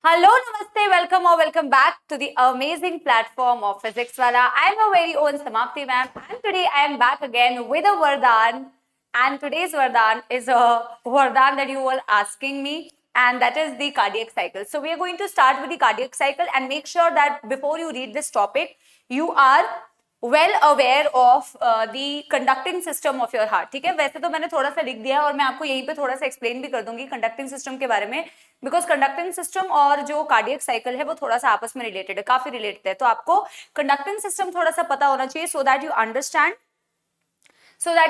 Hello, namaste, welcome or welcome back to the amazing platform of Physics Wala. I am your very own Samapti ma'am, and today I am back again with a Vardhan. And today's Vardhan is a Vardhan that you were asking me, and that is the cardiac cycle. So we are going to start with the cardiac cycle and make sure that before you read this topic, you are well aware of the conducting system of your heart. ठीक है, वैसे तो मैंने थोड़ा सा लिख दिया है और मैं आपको यहीं पे थोड़ा सा एक्सप्लेन भी कर दूंगी कंडक्टिंग सिस्टम के बारे में, बिकॉज कंडक्टिंग सिस्टम और जो कार्डियक साइकिल है वो थोड़ा सा आपस में रिलेटेड है, काफी रिलेटेड है. तो आपको कंडक्टिंग सिस्टम थोड़ा सा पता होना चाहिए so that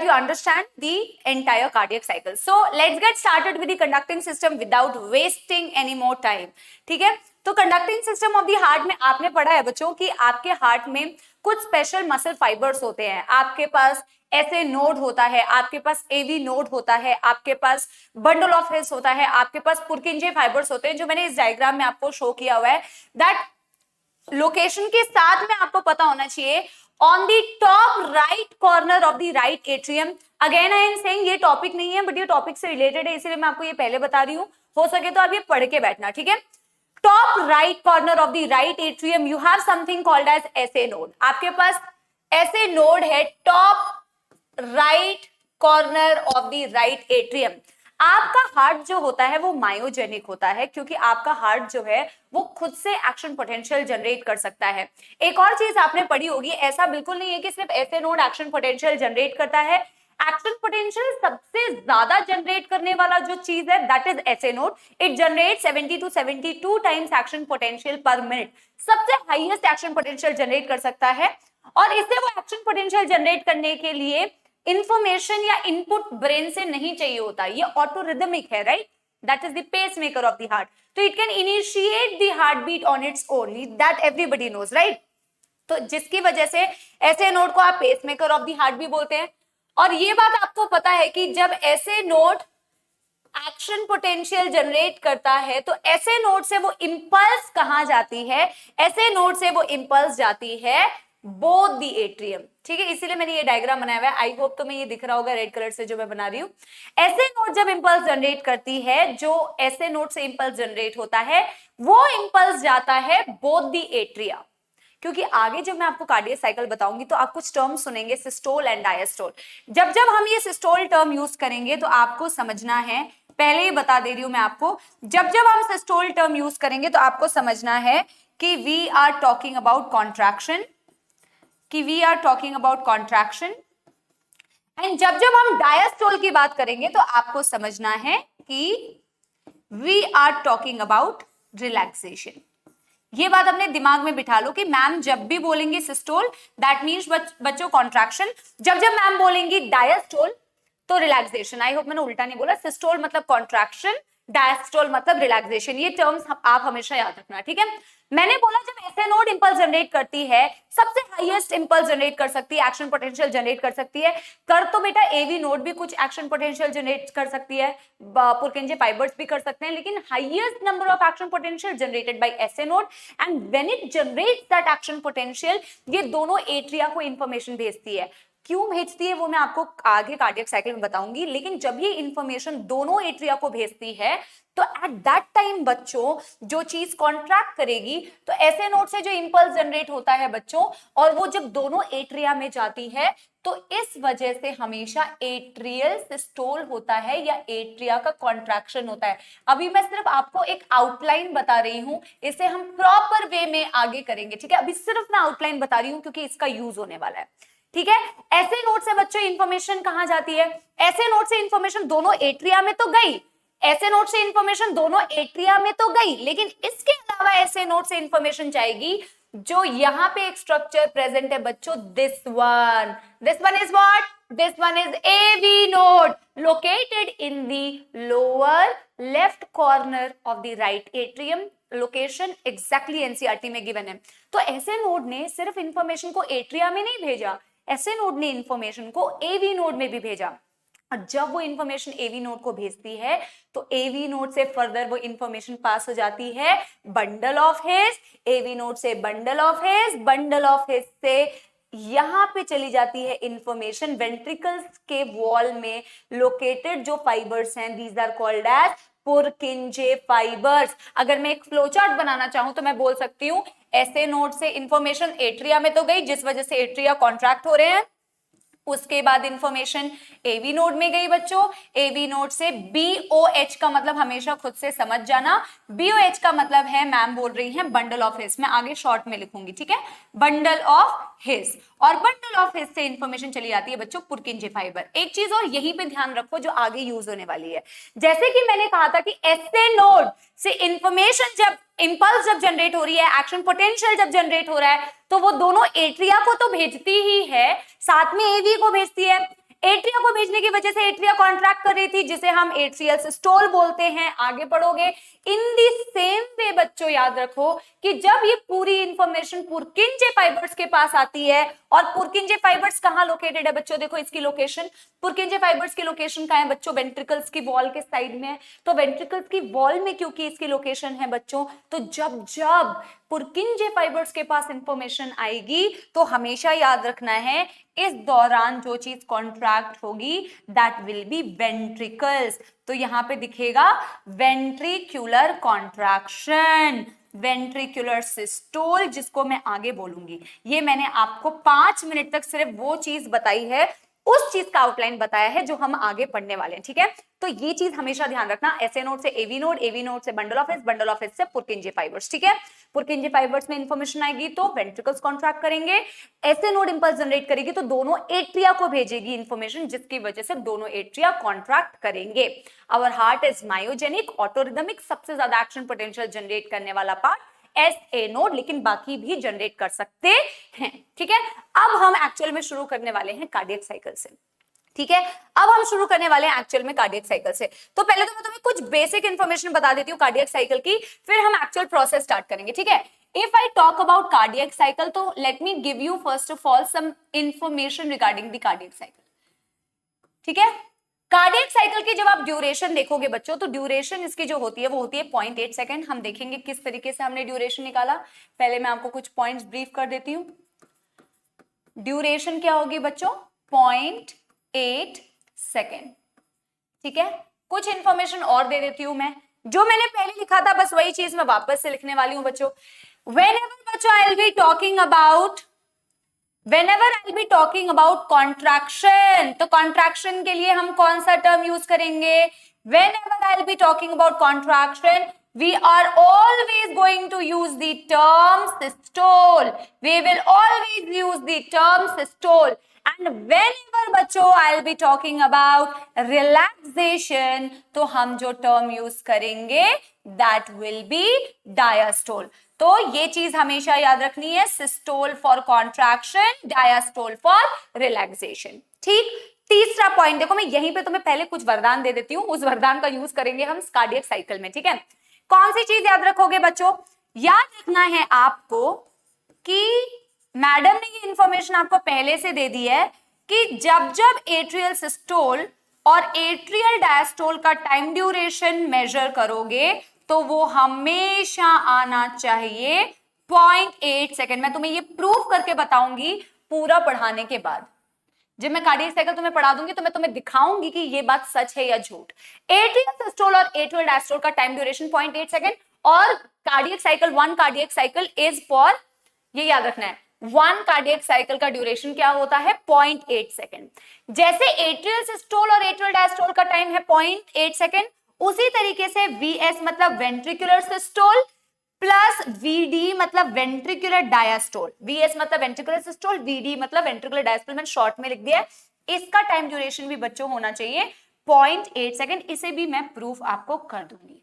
you understand the entire cardiac cycle. So let's get started with the conducting system without wasting any more time. ठीक है, तो conducting system of the heart में आपने पढ़ा है बच्चों कि आपके हार्ट में कुछ स्पेशल मसल फाइबर्स होते हैं. आपके पास ऐसे नोड होता है, आपके पास एवी नोड होता है, आपके पास बंडल ऑफ हिल्स होता है, आपके पास पुरकिंजे फाइबर्स होते हैं, जो मैंने इस डायग्राम में आपको शो किया हुआ है. दैट लोकेशन के साथ में आपको पता होना चाहिए on the top right corner of the right atrium. Again I am saying ये टॉपिक नहीं है बट ये टॉपिक से रिलेटेड है, इसलिए मैं आपको ये पहले बता रही हूँ. हो सके तो आप ये पढ़ के बैठना. ठीक है, top right corner of the right atrium you have something called as SA node. आपके पास एसए नोड है top right corner of the right atrium. आपका हार्ट जो होता है वो मायोजेनिक होता है, क्योंकि आपका हार्ट जो है वो खुद से एक्शन पोटेंशियल जनरेट कर सकता है. एक और चीज आपने पढ़ी होगी, ऐसा बिल्कुल नहीं है कि सिर्फ SA node action potential generate करता है. एक्शन पोटेंशियल सबसे ज्यादा जनरेट करने वाला जो चीज है that is SA node. It generate 70 to 72 times action potential पर मिनट. सबसे हाईएस्ट एक्शन पोटेंशियल जनरेट कर सकता है, और इससे वो एक्शन पोटेंशियल जनरेट करने के लिए इंफॉर्मेशन या इनपुट ब्रेन से नहीं चाहिए होता. ये ऑटोरिदमिक है, right? That is the pace maker of the heart. तो it can initiate the heart beat on its own, that everybody knows, right? तो जिसकी वजह से ऐसे नोड को आप pace maker of the heart भी बोलते हैं. और ये बात आपको पता है कि जब ऐसे नोड एक्शन पोटेंशियल जनरेट करता है तो ऐसे नोड से वो इंपल्स कहां जाती है? ऐसे नोड से वो इंपल्स जाती है बोथ द एट्रियम. ठीक है, इसीलिए मैंने ये डायग्राम बनाया हुआ है. आई होप तुम्हें ये दिख रहा होगा रेड कलर से जो मैं बना रही हूं. ऐसे नोड जब इंपल्स जनरेट करती है, जो ऐसे नोड से इंपल्स जनरेट होता है वो इंपल्स जाता है बोथ द एट्रिया. क्योंकि आगे जब मैं आपको कार्डियक साइकिल बताऊंगी तो आप कुछ टर्म सुनेंगे, सिस्टोल एंड डायस्टोल. जब जब हम ये सिस्टोल टर्म यूज करेंगे तो आपको समझना है, पहले ही बता दे रही हूं मैं आपको, जब जब हम सिस्टोल टर्म यूज करेंगे तो आपको समझना है कि we are talking about contraction, and जब जब हम डायस्टोल की बात करेंगे तो आपको समझना है कि we are talking about relaxation. ये बात अपने दिमाग में बिठा लो कि मैम जब भी बोलेंगे सिस्टोल दैट मीन्स बच्चों कॉन्ट्रैक्शन, जब जब मैम बोलेंगी डायस्टोल तो रिलैक्सेशन. आई होप मैंने उल्टा नहीं बोला. सिस्टोल मतलब कॉन्ट्रैक्शन, डायस्टोल मतलब रिलैक्सेशन. ये टर्म्स आप हमेशा याद रखना. ठीक है, मैंने बोला जब ऐसे नोड इंपल्स जनरेट करती है, सबसे हाईएस्ट इंपल्स जनरेट कर सकती है, एक्शन पोटेंशियल जनरेट कर सकती है. कर तो बेटा एवी नोड भी कुछ एक्शन पोटेंशियल जनरेट कर सकती है, पुरकिंजे फाइबर्स भी कर सकते हैं, लेकिन highest number of action potential generated by SA node. And when it generates that action potential, ये दोनों एट्रिया को इंफॉर्मेशन भेजती है. क्यों भेजती है वो मैं आपको आगे कार्डियक साइकिल में बताऊंगी, लेकिन जब ये इंफॉर्मेशन दोनों एट्रिया को भेजती है तो एट दैट टाइम बच्चों जो चीज कॉन्ट्रैक्ट करेगी, तो ऐसे नोड से जो इंपल्स जनरेट होता है बच्चों, और वो जब दोनों एट्रिया में जाती है तो इस वजह से हमेशा एट्रियल सिस्टोल होता है या एट्रिया का कॉन्ट्रैक्शन होता है. अभी मैं सिर्फ आपको एक आउटलाइन बता रही हूं, इसे हम प्रॉपर वे में आगे करेंगे. ठीक है, अभी सिर्फ मैं आउटलाइन बता रही हूं क्योंकि इसका यूज होने वाला है. ठीक है, ऐसे नोड से बच्चों इंफॉर्मेशन कहां जाती है? ऐसे नोड से इंफॉर्मेशन दोनों एट्रिया में तो गई, ऐसे नोड से इंफॉर्मेशन दोनों एट्रिया में तो गई, लेकिन इसके अलावा ऐसे नोड से इंफॉर्मेशन जाएगी जो यहां पे एक स्ट्रक्चर प्रेजेंट है बच्चों, this one is what? This one is AV node located in the lower left corner of the right atrium. Location exactly NCERT में गिवन है. तो ऐसे नोड ने सिर्फ इंफॉर्मेशन को एट्रिया में नहीं भेजा, ऐसे नोड ने इंफॉर्मेशन को एवी नोड में भी भेजा. और जब वो इंफॉर्मेशन एवी नोड को भेजती है तो एवी नोड से फर्दर वो इंफॉर्मेशन पास हो जाती है bundle of His, AV node से bundle of His, bundle of His से यहां पे चली जाती है इंफॉर्मेशन वेंट्रिकल्स के वॉल में लोकेटेड जो फाइबर्स हैं, these are called as Purkinje fibres. अगर मैं एक फ्लो चार्ट बनाना चाहूं तो मैं बोल सकती हूं एसए नोड से इंफॉर्मेशन एट्रिया में तो गई, जिस वजह से एट्रिया कॉन्ट्रैक्ट हो रहे हैं। उसके बाद इंफॉर्मेशन एवी नोड में गई बच्चों, एवी नोड से बीओएच का मतलब हमेशा खुद से समझ जाना, बीओएच का मतलब है, मैम बोल रही हैं बंडल ऑफ हिज, मैं आगे शॉर्ट में लिखूंगी, ठीक है, बंडल ऑफ हिज। और बंडल ऑफ हिज से इंफॉर्मेशन चली जाती है बच्चों पुरकिंजे फाइबर। एक चीज और यहीं पे ध्यान रखो जो आगे यूज होने वाली है, जैसे कि मैंने कहा था कि एसए नोड से इंफॉर्मेशन जब इंपल्स जब जनरेट हो रही है, एक्शन पोटेंशियल जब जनरेट हो रहा है, तो वो दोनों एट्रिया को तो भेजती ही है, साथ में एवी को भेजती है। एट्रिया को भेजने की वजह से एट्रिया कॉन्ट्रैक्ट कर रही थी, जिसे हम एट्रियल सिस्टोल बोलते हैं, आगे पढ़ोगे। इन दी सेम वे बच्चों याद रखो कि जब ये पूरी इंफॉर्मेशन पुरकिंजे फाइबर्स के पास आती है, और पुरकिंजे फाइबर्स कहां लोकेटेड है बच्चों, देखो इसकी लोकेशन, पुरकिंजे फाइबर्स की लोकेशन कहां है बच्चों, वेंट्रिकल्स की वॉल के साइड में है। तो वेंट्रिकल्स की वॉल में क्योंकि इसकी लोकेशन है बच्चों, तो जब जब पुरकिंजे फाइबर्स के पास इंफॉर्मेशन आएगी तो हमेशा याद रखना है इस दौरान जो चीज कॉन्ट्रैक्ट होगी दैट विल बी वेंट्रिकल्स। तो यहां पे दिखेगा वेंट्रिक्युलर कॉन्ट्रैक्शन, वेंट्रिकुलर सिस्टोल, जिसको मैं आगे बोलूंगी। ये मैंने आपको 5 मिनट तक सिर्फ वो चीज बताई है, उस चीज का आउटलाइन बताया है जो हम आगे पढ़ने वाले हैं, ठीक है। तो ये चीज हमेशा ध्यान रखना, एसए नोड से एवी नोड, एवी नोड से bundle of His, bundle of His से पुरकिंजे फाइबर्स, ठीक है। पुरकिंजे फाइबर्स में इंफॉर्मेशन आएगी तो वेंट्रिकल्स कॉन्ट्रैक्ट करेंगे, एसए नोड इंपल्स जनरेट करेगी तो दोनों एट्रिया को भेजेगी इंफॉर्मेशन, जिसकी वजह से दोनों एट्रिया कॉन्ट्रैक्ट करेंगे। आवर हार्ट इज मायोजेनिक, ऑटोरिदमिक, सबसे ज्यादा एक्शन पोटेंशियल जनरेट करने वाला पार्ट एसए नोड, लेकिन बाकी भी जनरेट कर सकते हैं, ठीक है। अब हम एक्चुअल में शुरू करने वाले हैं कार्डियक साइकिल से, ठीक है। अब हम शुरू करने वाले हैं एक्चुअल में कार्डियक साइकिल से। तो पहले तो मैं तुम्हें कुछ बेसिक इंफॉर्मेशन बता देती हूँ कार्डियक साइकिल की, फिर हम एक्चुअल प्रोसेस स्टार्ट करेंगे, ठीक है। If I talk about cardiac cycle, तो let me give you first of all some information regarding the cardiac cycle, ठीक है। कार्डियक साइकिल की जब आप ड्यूरेशन देखोगे बच्चों, तो ड्यूरेशन इसकी जो होती है वो होती है 0.8 सेकेंड। हम देखेंगे किस तरीके से हमने ड्यूरेशन निकाला, पहले मैं आपको कुछ पॉइंट्स ब्रीफ कर देती हूँ। ड्यूरेशन क्या होगी बच्चों, 0.8 सेकेंड, ठीक है। कुछ इंफॉर्मेशन और दे देती हूं मैं, जो मैंने पहले लिखा था बस वही चीज मैं वापस से लिखने वाली हूं बच्चों। whenever बच्चों I'll be talking about contraction, तो contraction के लिए हम कौन सा टर्म यूज करेंगे, whenever I'll be talking about contraction we are always going to use the term systole, we will always use the term systole। and whenever बच्चों I'll be talking about relaxation, तो हम जो term use करेंगे that will be diastole। तो ये चीज हमेशा याद रखनी है, systole for contraction, diastole for relaxation, ठीक। तीसरा पॉइंट देखो, मैं यहीं पे तुम्हें पहले कुछ वरदान दे देती हूँ, उस वरदान का यूज करेंगे हम कार्डियक साइकिल में, ठीक है। कौन सी चीज याद रखोगे बच्चों, याद रखना है आपको कि मैडम ने ये इंफॉर्मेशन आपको पहले से दे दी है कि जब जब एट्रियल सिस्टोल और एट्रियल डायस्टोल का टाइम ड्यूरेशन मेजर करोगे तो वो हमेशा आना चाहिए 0.8 सेकेंड। मैं तुम्हें ये प्रूफ करके बताऊंगी पूरा पढ़ाने के बाद, जब मैं कार्डियक साइकिल तुम्हें पढ़ा दूंगी तो मैं तुम्हें दिखाऊंगी कि ये बात सच है या झूठ। एट्रियल सिस्टोल और एट्रियल डायस्टोल का टाइम ड्यूरेशन 0.8 सेकेंड, और cardiac cycle, one cardiac cycle is for, ये याद रखना है, वन कार्डियक साइकिल का ड्यूरेशन क्या होता है 0.8 सेकेंड। जैसे एट्रियल सिस्टोल और एट्रियल डायस्टोल का टाइम है 0.8 सेकेंड, उसी तरीके से वीएस मतलब वेंट्रिकुलर सिस्टोल प्लस वीडी मतलब वेंट्रिकुलर डायस्टोल, वीएस मतलब वेंट्रिकुलर सिस्टोल, वीडी मतलब वेंट्रिकुलर डायस्टोल, मैंने शॉर्ट में लिख दिया है। इसका टाइम ड्यूरेशन भी बच्चों होना चाहिए 0.8 सेकेंड, इसे भी मैं प्रूफ आपको कर दूंगी।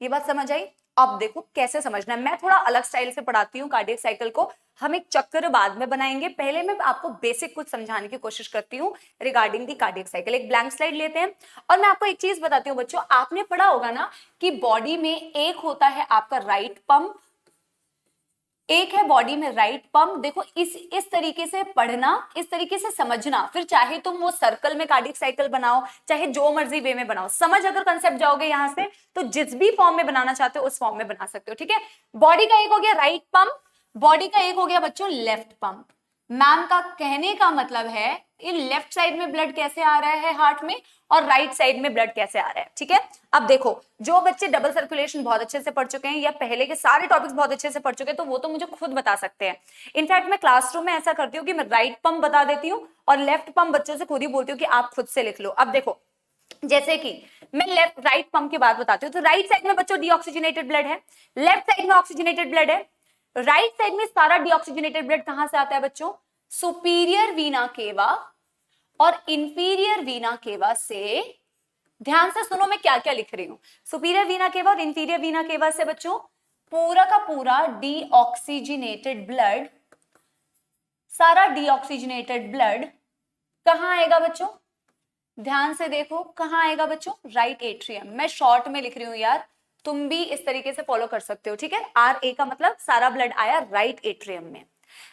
ये बात समझ आई। अब देखो कैसे समझना है, मैं थोड़ा अलग स्टाइल से पढ़ाती हूँ कार्डियक साइकिल को, हम एक चक्कर बाद में बनाएंगे, पहले मैं आपको बेसिक कुछ समझाने की कोशिश करती हूँ रिगार्डिंग दी कार्डियक साइकिल। एक ब्लैंक स्लाइड लेते हैं और मैं आपको एक चीज बताती हूँ बच्चों, आपने पढ़ा होगा ना कि बॉडी में एक होता है आपका राइट पंप, एक है बॉडी में राइट पंप। देखो इस तरीके से पढ़ना, इस तरीके से समझना, फिर चाहे तुम वो सर्कल में कार्डियक साइकिल बनाओ, चाहे जो मर्जी वे में बनाओ, समझ अगर कंसेप्ट जाओगे यहां से तो जिस भी फॉर्म में बनाना चाहते हो उस फॉर्म में बना सकते हो, ठीक है। बॉडी का एक हो गया राइट पंप, बॉडी का एक हो गया बच्चों लेफ्ट पंप। मैम का कहने का मतलब है इन लेफ्ट साइड में ब्लड कैसे आ रहा है हार्ट में, और राइट साइड में ब्लड कैसे आ रहा है। ठीक है, अब देखो जो बच्चे डबल सर्कुलेशन बहुत अच्छे से पढ़ चुके हैं या पहले के सारे टॉपिक्स बहुत अच्छे से पढ़ चुके हैं तो वो तो मुझे खुद बता सकते हैं। इनफैक्ट मैं क्लासरूम में ऐसा करती हूँ कि मैं राइट पंप बता देती हूँ और लेफ्ट पंप बच्चों से खुद ही बोलती हूँ कि आप खुद से लिख लो। अब देखो जैसे कि मैं लेफ्ट राइट पंप की बात बताती हूँ, तो राइट साइड में बच्चों डीऑक्सीजनेटेड ब्लड है, लेफ्ट साइड में ऑक्सीजनेटेड ब्लड है। राइट साइड में सारा डीऑक्सीजनेटेड ब्लड कहां से आता है बच्चों? सुपीरियर वीना केवा और इंफीरियर वीना केवा से। ध्यान से सुनो मैं क्या क्या लिख रही हूं। सुपीरियर वीना केवा और इंफीरियर वीना केवा से बच्चों पूरा का पूरा डीऑक्सीजनेटेड ब्लड, सारा डीऑक्सीजनेटेड ब्लड कहां आएगा बच्चों? ध्यान से देखो कहां आएगा बच्चों? Right atrium. मैं शॉर्ट में लिख रही हूं यार, तुम भी इस तरीके से फॉलो कर सकते हो। ठीक है, RA का मतलब सारा ब्लड आया राइट एट्रियम में।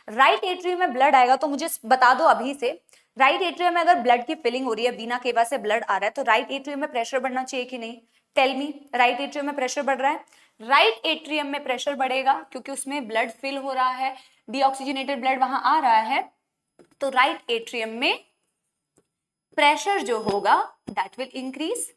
राइट एट्रियम में ब्लड आएगा तो मुझे बता दो अभी से, राइट एट्रियम में अगर ब्लड की फिलिंग हो रही है, वीना केवा से ब्लड आ रहा है, तो राइट एट्रियम में प्रेशर बढ़ना चाहिए कि नहीं? टेल मी, राइट एट्रियम में प्रेशर बढ़ रहा है? राइट एट्रियम में प्रेशर बढ़ेगा क्योंकि उसमें ब्लड फिल हो रहा है, डीऑक्सीजनेटेड ब्लड वहां आ रहा है, तो राइट एट्रियम में प्रेशर जो होगा दैट विल इंक्रीज।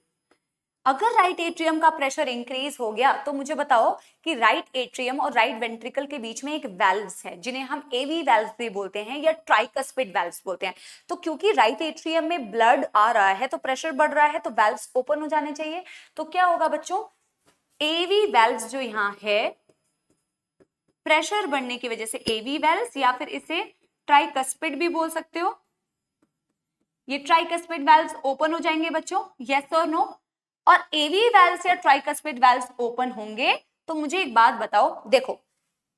अगर राइट एट्रियम का प्रेशर इंक्रीज हो गया तो मुझे बताओ कि राइट एट्रियम और राइट वेंट्रिकल के बीच में एक वेल्व्स है जिन्हें हम एवी वेल्व्स भी बोलते हैं या ट्राइकस्पिड वेल्व्स बोलते हैं। तो क्योंकि राइट एट्रियम में ब्लड आ रहा है तो प्रेशर बढ़ रहा है तो वेल्व्स ओपन हो जाने चाहिए। तो क्या होगा बच्चों? एवी वेल्व्स जो यहां है, प्रेशर बढ़ने की वजह से एवी वेल्व्स, या फिर इसे ट्राइकस्पिड भी बोल सकते हो, ये ट्राइकस्पिड वेल्व्स ओपन हो जाएंगे बच्चों, यस और नो? और एवी वेल्व्स या ट्राइकस्पिड वेल्व्स ओपन होंगे तो मुझे एक बात बताओ, देखो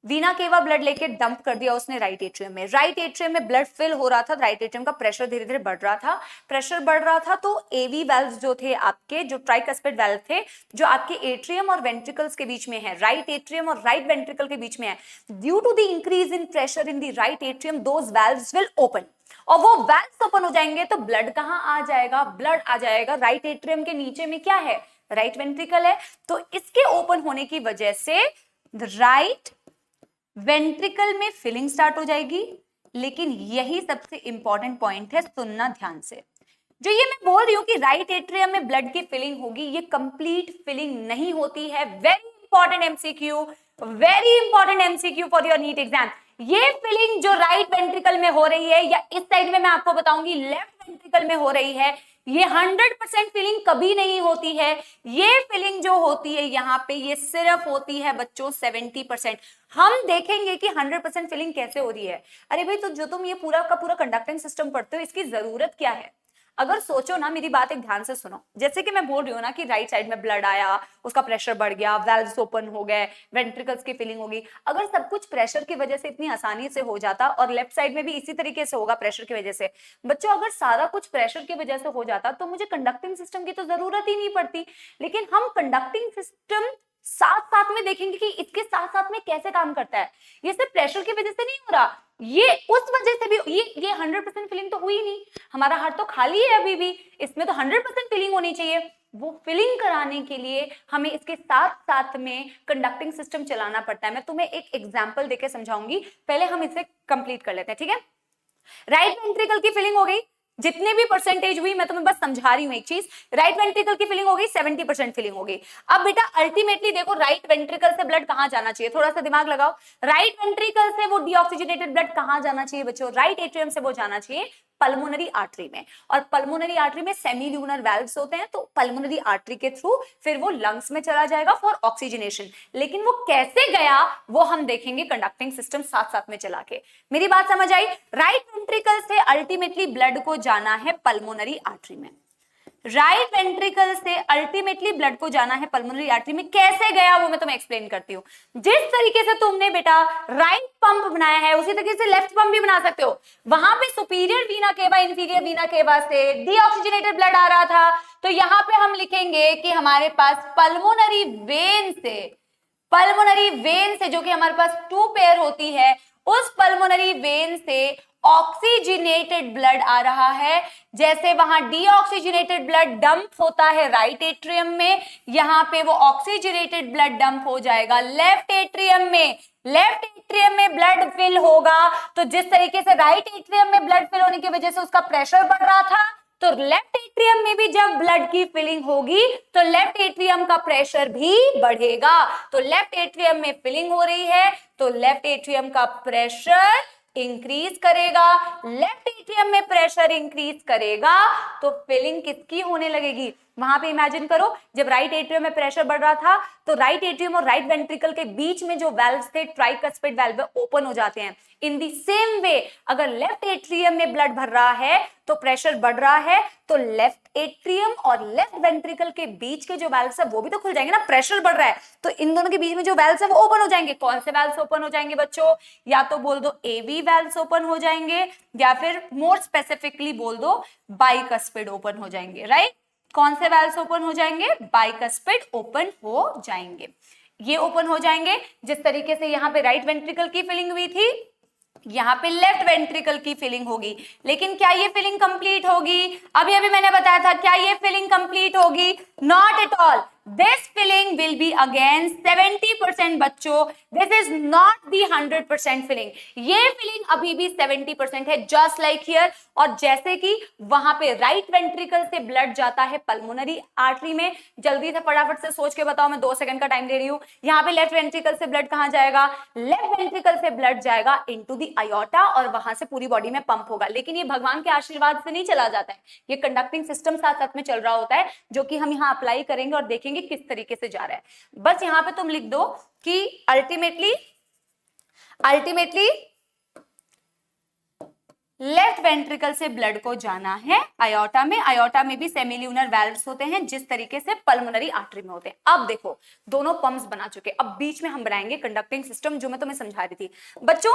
वीना केवा ब्लड लेके डंप कर दिया उसने राइट एट्रियम में, राइट एट्रियम में ब्लड फिल हो रहा था, राइट एट्रियम का प्रेशर धीरे धीरे बढ़ रहा था, प्रेशर बढ़ रहा था, तो एवी वेल्व्स जो थे आपके, जो ट्राइकस्पिड वेल्व थे जो आपके एट्रियम और वेंट्रिकल्स के बीच में है, राइट एट्रियम और राइट वेंट्रिकल के बीच में है, due to the increase in pressure in the right atrium those valves will open. और वो वेल्व्स ओपन हो जाएंगे तो ब्लड कहां आ जाएगा? ब्लड आ जाएगा राइट एट्रियम के नीचे में, क्या है? राइट वेंट्रिकल है। तो इसके ओपन होने की वजह से राइट वेंट्रिकल में फिलिंग स्टार्ट हो जाएगी। लेकिन यही सबसे इंपॉर्टेंट पॉइंट है, सुनना ध्यान से। जो ये मैं बोल रही हूं कि राइट एट्रियम में ब्लड की फिलिंग होगी, ये कंप्लीट फिलिंग नहीं होती है। Very important MCQ, very important MCQ for your NEET exam. ये फिलिंग जो राइट वेंट्रिकल में हो रही है या इस साइड में मैं आपको बताऊंगी लेफ्ट वेंट्रिकल में हो रही है, ये 100% फिलिंग कभी नहीं होती है। ये फिलिंग जो होती है यहाँ पे, ये सिर्फ होती है बच्चों 70%। हम देखेंगे कि 100% फिलिंग कैसे हो रही है। अरे भाई, तो जो तुम ये पूरा का पूरा कंडक्टिंग सिस्टम पढ़ते हो इसकी जरूरत क्या है? अगर सोचो ना, मेरी बात एक ध्यान से सुनो। जैसे कि मैं बोल रही हूँ ना कि राइट साइड में ब्लड आया, उसका प्रेशर बढ़ गया, वेल्व्स ओपन हो गए, वेंट्रिकल्स की फिलिंग होगी। अगर सब कुछ प्रेशर की वजह से इतनी आसानी से हो जाता और लेफ्ट साइड में भी इसी तरीके से होगा प्रेशर की वजह से, बच्चों अगर सारा कुछ प्रेशर की वजह से हो जाता तो मुझे कंडक्टिंग सिस्टम की तो जरूरत ही नहीं पड़ती। लेकिन हम कंडक्टिंग सिस्टम साथ साथ में देखेंगे कि इसके साथ साथ में कैसे काम करता है। ये सिर्फ प्रेशर की वजह से नहीं हो रहा, ये उस वजह से भी, ये 100% फिलिंग तो हुई नहीं, हमारा हार्ट तो खाली है अभी भी, इसमें तो 100% फिलिंग होनी चाहिए। वो फिलिंग कराने के लिए हमें इसके साथ साथ में कंडक्टिंग सिस्टम चलाना पड़ता है। मैं तुम्हें एक एग्जांपल देके समझाऊंगी, पहले हम इसे कंप्लीट कर लेते हैं। ठीक है, राइट वेंट्रिकल की फिलिंग हो गई, जितने भी परसेंटेज हुई मैं तुम्हें बस समझा रही हूं एक चीज। राइट वेंट्रिकल की फिलिंग हो गई, 70% फिलिंग हो गई। अब बेटा अल्टीमेटली देखो राइट वेंट्रिकल से ब्लड कहां जाना चाहिए, थोड़ा सा दिमाग लगाओ। राइट वेंट्रिकल से वो डीऑक्सीजनेटेड ब्लड कहां जाना चाहिए बच्चों? राइट एट्रियम से वो जाना चाहिए पल्मोनरी आर्टरी में, और पल्मोनरी आर्टरी में सेमी ल्यूनर वेल्व्स होते हैं, तो पल्मोनरी आर्टरी के थ्रू फिर वो लंग्स में चला जाएगा फॉर ऑक्सीजनेशन। लेकिन वो कैसे गया वो हम देखेंगे कंडक्टिंग सिस्टम साथ साथ में चला के। मेरी बात समझ आई? राइट वेंट्रिकल से अल्टीमेटली ब्लड को जाना है पल्मोनरी आर्टरी में, राइट वेंट्रिकल से अल्टीमेटली ब्लड को जाना है पल्मोनरी आर्टरी में। कैसे गया वो मैं तुम्हें एक्सप्लेन करती हूँ। जिस तरीके से तुमने बेटा राइट पंप बनाया है उसी तरीके से लेफ्ट पंप भी बना सकते हो। वहां पे सुपीरियर वीना केवा इंफीरियर वीना केवा से डीऑक्सीजनेटेड ब्लड आ रहा था, तो यहाँ पे हम लिखेंगे कि हमारे पास पल्मोनरी वेन से जो कि हमारे पास 2 पेयर होती है, उस पल्मोनरी वेन से ऑक्सीजनेटेड ब्लड आ रहा है। जैसे वहां डीऑक्सीजनेटेड ब्लड डंप होता है राइट एट्रियम में, यहां पे वो ऑक्सीजनेटेड ब्लड डंप हो जाएगा लेफ्ट एट्रियम में। लेफ्ट एट्रियम में ब्लड फिल होगा, तो जिस तरीके से राइट एट्रियम में ब्लड फिल होने की वजह से उसका प्रेशर बढ़ रहा था, तो लेफ्ट एट्रियम में भी जब ब्लड की फिलिंग होगी तो लेफ्ट एट्रियम का प्रेशर भी बढ़ेगा। तो लेफ्ट एट्रियम में फिलिंग हो रही है तो लेफ्ट एट्रियम का प्रेशर इंक्रीज करेगा। लेफ्ट एट्रियम में प्रेशर इंक्रीज करेगा तो फिलिंग किसकी होने लगेगी? वहां पे इमेजिन करो, जब राइट एट्रियम में प्रेशर बढ़ रहा था तो राइट एट्रियम और राइट वेंट्रिकल के बीच में जो वेल्व्स थे, ट्राइकस्पिड वेल्व, ओपन हो जाते हैं। इन दी सेम वे अगर लेफ्ट एट्रियम में ब्लड भर रहा है तो प्रेशर बढ़ रहा है तो लेफ्ट एट्रियम और लेफ्ट वेंट्रिकल के बीच के जो वेल्व्स है वो भी तो खुल जाएंगे ना, प्रेशर बढ़ रहा है तो इन दोनों के बीच में जो वेल्व्स है वो ओपन हो जाएंगे। कौन से वेल्व्स ओपन हो जाएंगे बच्चों? या तो बोल दो एवी वेल्व्स ओपन हो जाएंगे या फिर मोर स्पेसिफिकली बोल दो बाइकस्पिड ओपन हो जाएंगे। राइट, कौन से वेल्व्स ओपन हो जाएंगे? बाइकस्पिड ओपन हो जाएंगे। ये ओपन हो जाएंगे जिस तरीके से यहाँ पे राइट वेंट्रिकल की फिलिंग हुई थी, यहाँ पे लेफ्ट वेंट्रिकल की फिलिंग होगी। लेकिन क्या ये फिलिंग कंप्लीट होगी? अभी अभी मैंने बताया था, क्या ये फिलिंग कंप्लीट होगी? Not at all. This filling will be again 70% बच्चों, this is not the 100% filling। ये filling अभी भी 70% है, just like here। और जैसे कि वहां पे राइट वेंट्रिकल से ब्लड जाता है पल्मोनरी आर्टरी में, जल्दी से फटाफट से सोच के बताओ, मैं 2 सेकंड का टाइम दे रही हूँ। यहाँ पे लेफ्ट वेंट्रिकल से ब्लड कहाँ जाएगा? लेफ्ट वेंट्रिकल से ब्लड जाएगा इनटू द आयोटा और वहां से पूरी बॉडी में पंप होगा। लेकिन ये भगवान के आशीर्वाद से नहीं चला जाता है, ये कंडक्टिंग सिस्टम साथ साथ में चल रहा होता है, जो कि हम यहाँ अप्लाई करेंगे और देखेंगे किस तरीके से जा रहा है। बस यहां पे तुम लिख दो कि अल्टीमेटली लेफ्ट वेंट्रिकल से ब्लड को जाना है आयोटा में। आयोटा में भी सेमिल्यूनर वेल्व्स होते हैं जिस तरीके से पल्मोनरी आर्टरी में होते हैं। अब देखो दोनों पंप्स बना चुके, अब बीच में हम बनाएंगे कंडक्टिंग सिस्टम, जो मैं तुम्हें समझा रही थी। बच्चों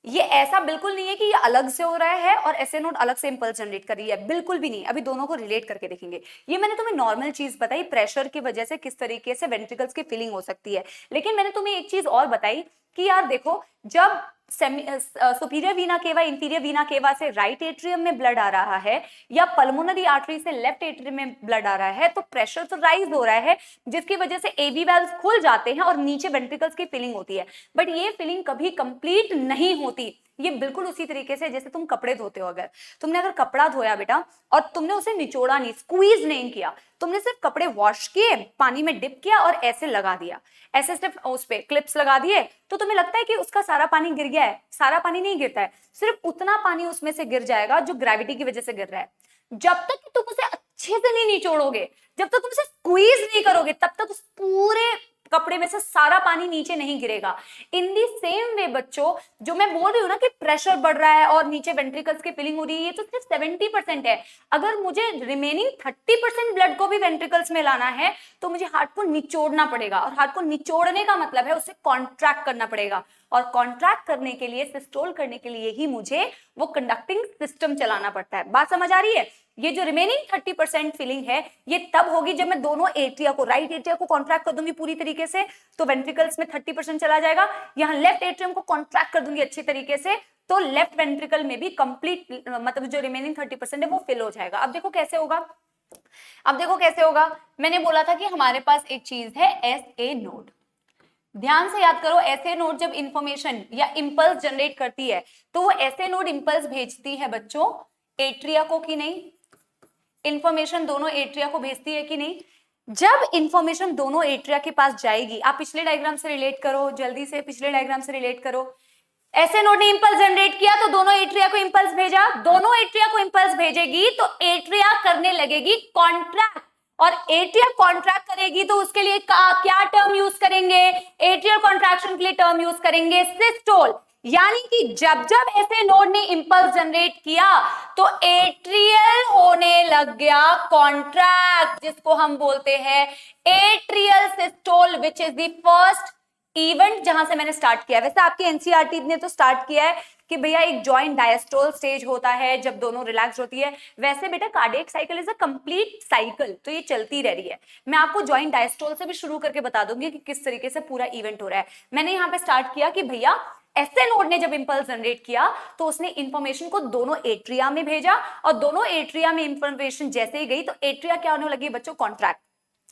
ये ऐसा बिल्कुल नहीं है कि ये अलग से हो रहा है और एसए नोड अलग से इंपल्स जनरेट कर रही है, बिल्कुल भी नहीं। अभी दोनों को रिलेट करके देखेंगे। ये मैंने तुम्हें नॉर्मल चीज बताई, प्रेशर की वजह से किस तरीके से वेंट्रिकल्स की फिलिंग हो सकती है। लेकिन मैंने तुम्हें एक चीज और बताई कि यार देखो, जब सुपीरियर वीना केवा इंफीरियर वीना केवा से राइट एट्रियम में ब्लड आ रहा है या पल्मोनरी आर्टरी से लेफ्ट एट्रियम में ब्लड आ रहा है तो प्रेशर तो राइज हो रहा है, जिसकी वजह से एवी वेल्व्स खुल जाते हैं और नीचे वेंट्रिकल्स की फिलिंग होती है। बट ये फिलिंग कभी कंप्लीट नहीं होती। ये बिल्कुल उसी तरीके से जैसे तुम कपड़े धोते हो, अगर तुमने कपड़ा धोया बेटा और तुमने उसे निचोड़ा नहीं, स्क्वीज नहीं किया, तुमने सिर्फ कपड़े वॉश किए, पानी में डिप किया और ऐसे लगा दिया, ऐसे सिर्फ उस पे क्लिप्स लगा दिए, तो तुम्हें लगता है कि उसका सारा पानी गिर गया है। सारा पानी नहीं गिरता है, सिर्फ उतना पानी उसमें से गिर जाएगा जो ग्रेविटी की वजह से गिर रहा है। जब तक कि तुम उसे अच्छे से नहीं निचोड़ोगे, जब तक तुम उसे स्क्वीज नहीं करोगे, तब तक उस पूरे कपड़े में से सारा पानी नीचे नहीं गिरेगा। इन दी सेम वे बच्चों, जो मैं बोल रही हूँ ना कि प्रेशर बढ़ रहा है और नीचे वेंट्रिकल्स की फिलिंग हो रही है, ये तो सिर्फ 70% है। अगर मुझे रिमेनिंग 30% ब्लड को भी वेंट्रिकल्स में लाना है तो मुझे हार्ट को निचोड़ना पड़ेगा, और हार्ट को निचोड़ने का मतलब है उसे कॉन्ट्रैक्ट करना पड़ेगा, और कॉन्ट्रैक्ट करने के लिए, सिस्टोल करने के लिए ही मुझे वो कंडक्टिंग सिस्टम चलाना पड़ता है। बात समझ आ रही है? ये जो रिमेनिंग 30% फिलिंग है ये तब होगी जब मैं दोनों एट्रिया को, राइट एट्रिया को कॉन्ट्रैक्ट कर दूंगी पूरी तरीके से तो वेंट्रिकल्स में 30% चला जाएगा। यहाँ लेफ्ट एट्रियम को कॉन्ट्रैक्ट कर दूंगी अच्छी तरीके से तो लेफ्ट वेंट्रिकल में भी कंप्लीट, मतलब जो रिमेनिंग 30% है वो फिल हो जाएगा। अब देखो कैसे होगा, अब देखो कैसे होगा। मैंने बोला था कि हमारे पास एक चीज है एसए नोड। ध्यान से याद करो, एसए नोड जब इंफॉर्मेशन या इंपल्स जनरेट करती है तो वो एसए नोड इंपल्स भेजती है बच्चों एट्रिया को कि नहीं? इंफॉर्मेशन दोनों एट्रिया को भेजती है कि नहीं? जब इंफॉर्मेशन दोनों एट्रिया के पास जाएगी, आप पिछले डायग्राम से रिलेट करो, जल्दी से पिछले डायग्राम से रिलेट करो। एसए नोड ने इंपल्स जनरेट किया तो दोनों एट्रिया को इंपल्स भेजा, दोनों एट्रिया को इंपल्स भेजेगी तो एट्रिया करने लगेगी कॉन्ट्रैक्ट, और एट्रिया कॉन्ट्रैक्ट करेगी तो उसके लिए क्या टर्म यूज करेंगे? एट्रियल कॉन्ट्रैक्शन के लिए टर्म यूज करेंगे सिस्टोल। यानी कि जब जब ऐसे नोड ने इंपल्स जनरेट किया तो एट्रियल होने लग गया कॉन्ट्रैक्ट, जिसको हम बोलते हैं atrial systole, which is the first event जहां से मैंने स्टार्ट किया। वैसे आपके एनसीईआरटी ने तो स्टार्ट किया है कि भैया एक जॉइंट डायस्टोल स्टेज होता है जब दोनों रिलैक्स होती है। वैसे बेटा cardiac cycle is a complete cycle, तो ये चलती रह रही है। मैं आपको जॉइंट डायस्टोल से भी शुरू करके बता दूंगी कि किस तरीके से पूरा इवेंट हो रहा है। मैंने यहाँ पे स्टार्ट किया कि भैया एसए नोड ने जब इंपल्स जनरेट किया तो उसने इंफॉर्मेशन को दोनों एट्रिया में भेजा, और दोनों एट्रिया में इंफॉर्मेशन जैसे ही गई तो एट्रिया क्या होने लगी बच्चों? कॉन्ट्रैक्ट।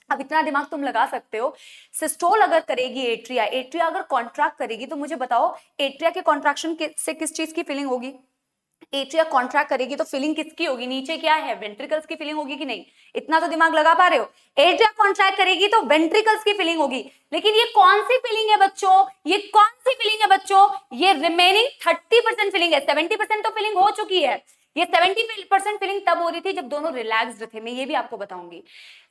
अब इतना दिमाग तुम लगा सकते हो, सिस्टोल अगर करेगी एट्रिया, एट्रिया अगर कॉन्ट्रैक्ट करेगी तो मुझे बताओ एट्रिया के कॉन्ट्रैक्शन से किस चीज की फीलिंग होगी? एट्रिया कॉन्ट्रैक्ट करेगी तो फीलिंग किसकी होगी, नीचे क्या है, वेंट्रिकल्स की फीलिंग होगी कि नहीं, इतना तो दिमाग लगा पा रहे हो। एट्रिया कॉन्ट्रैक्ट करेगी तो वेंट्रिकल्स की फीलिंग होगी, लेकिन ये कौन सी फीलिंग है बच्चों, ये कौन सी फीलिंग है बच्चों, ये रिमेनिंग 30% फीलिंग है। 70% तो फीलिंग हो चुकी है, ये 70% फीलिंग तब हो रही थी जब दोनों रिलैक्स्ड थे, मैं ये भी आपको बताऊंगी।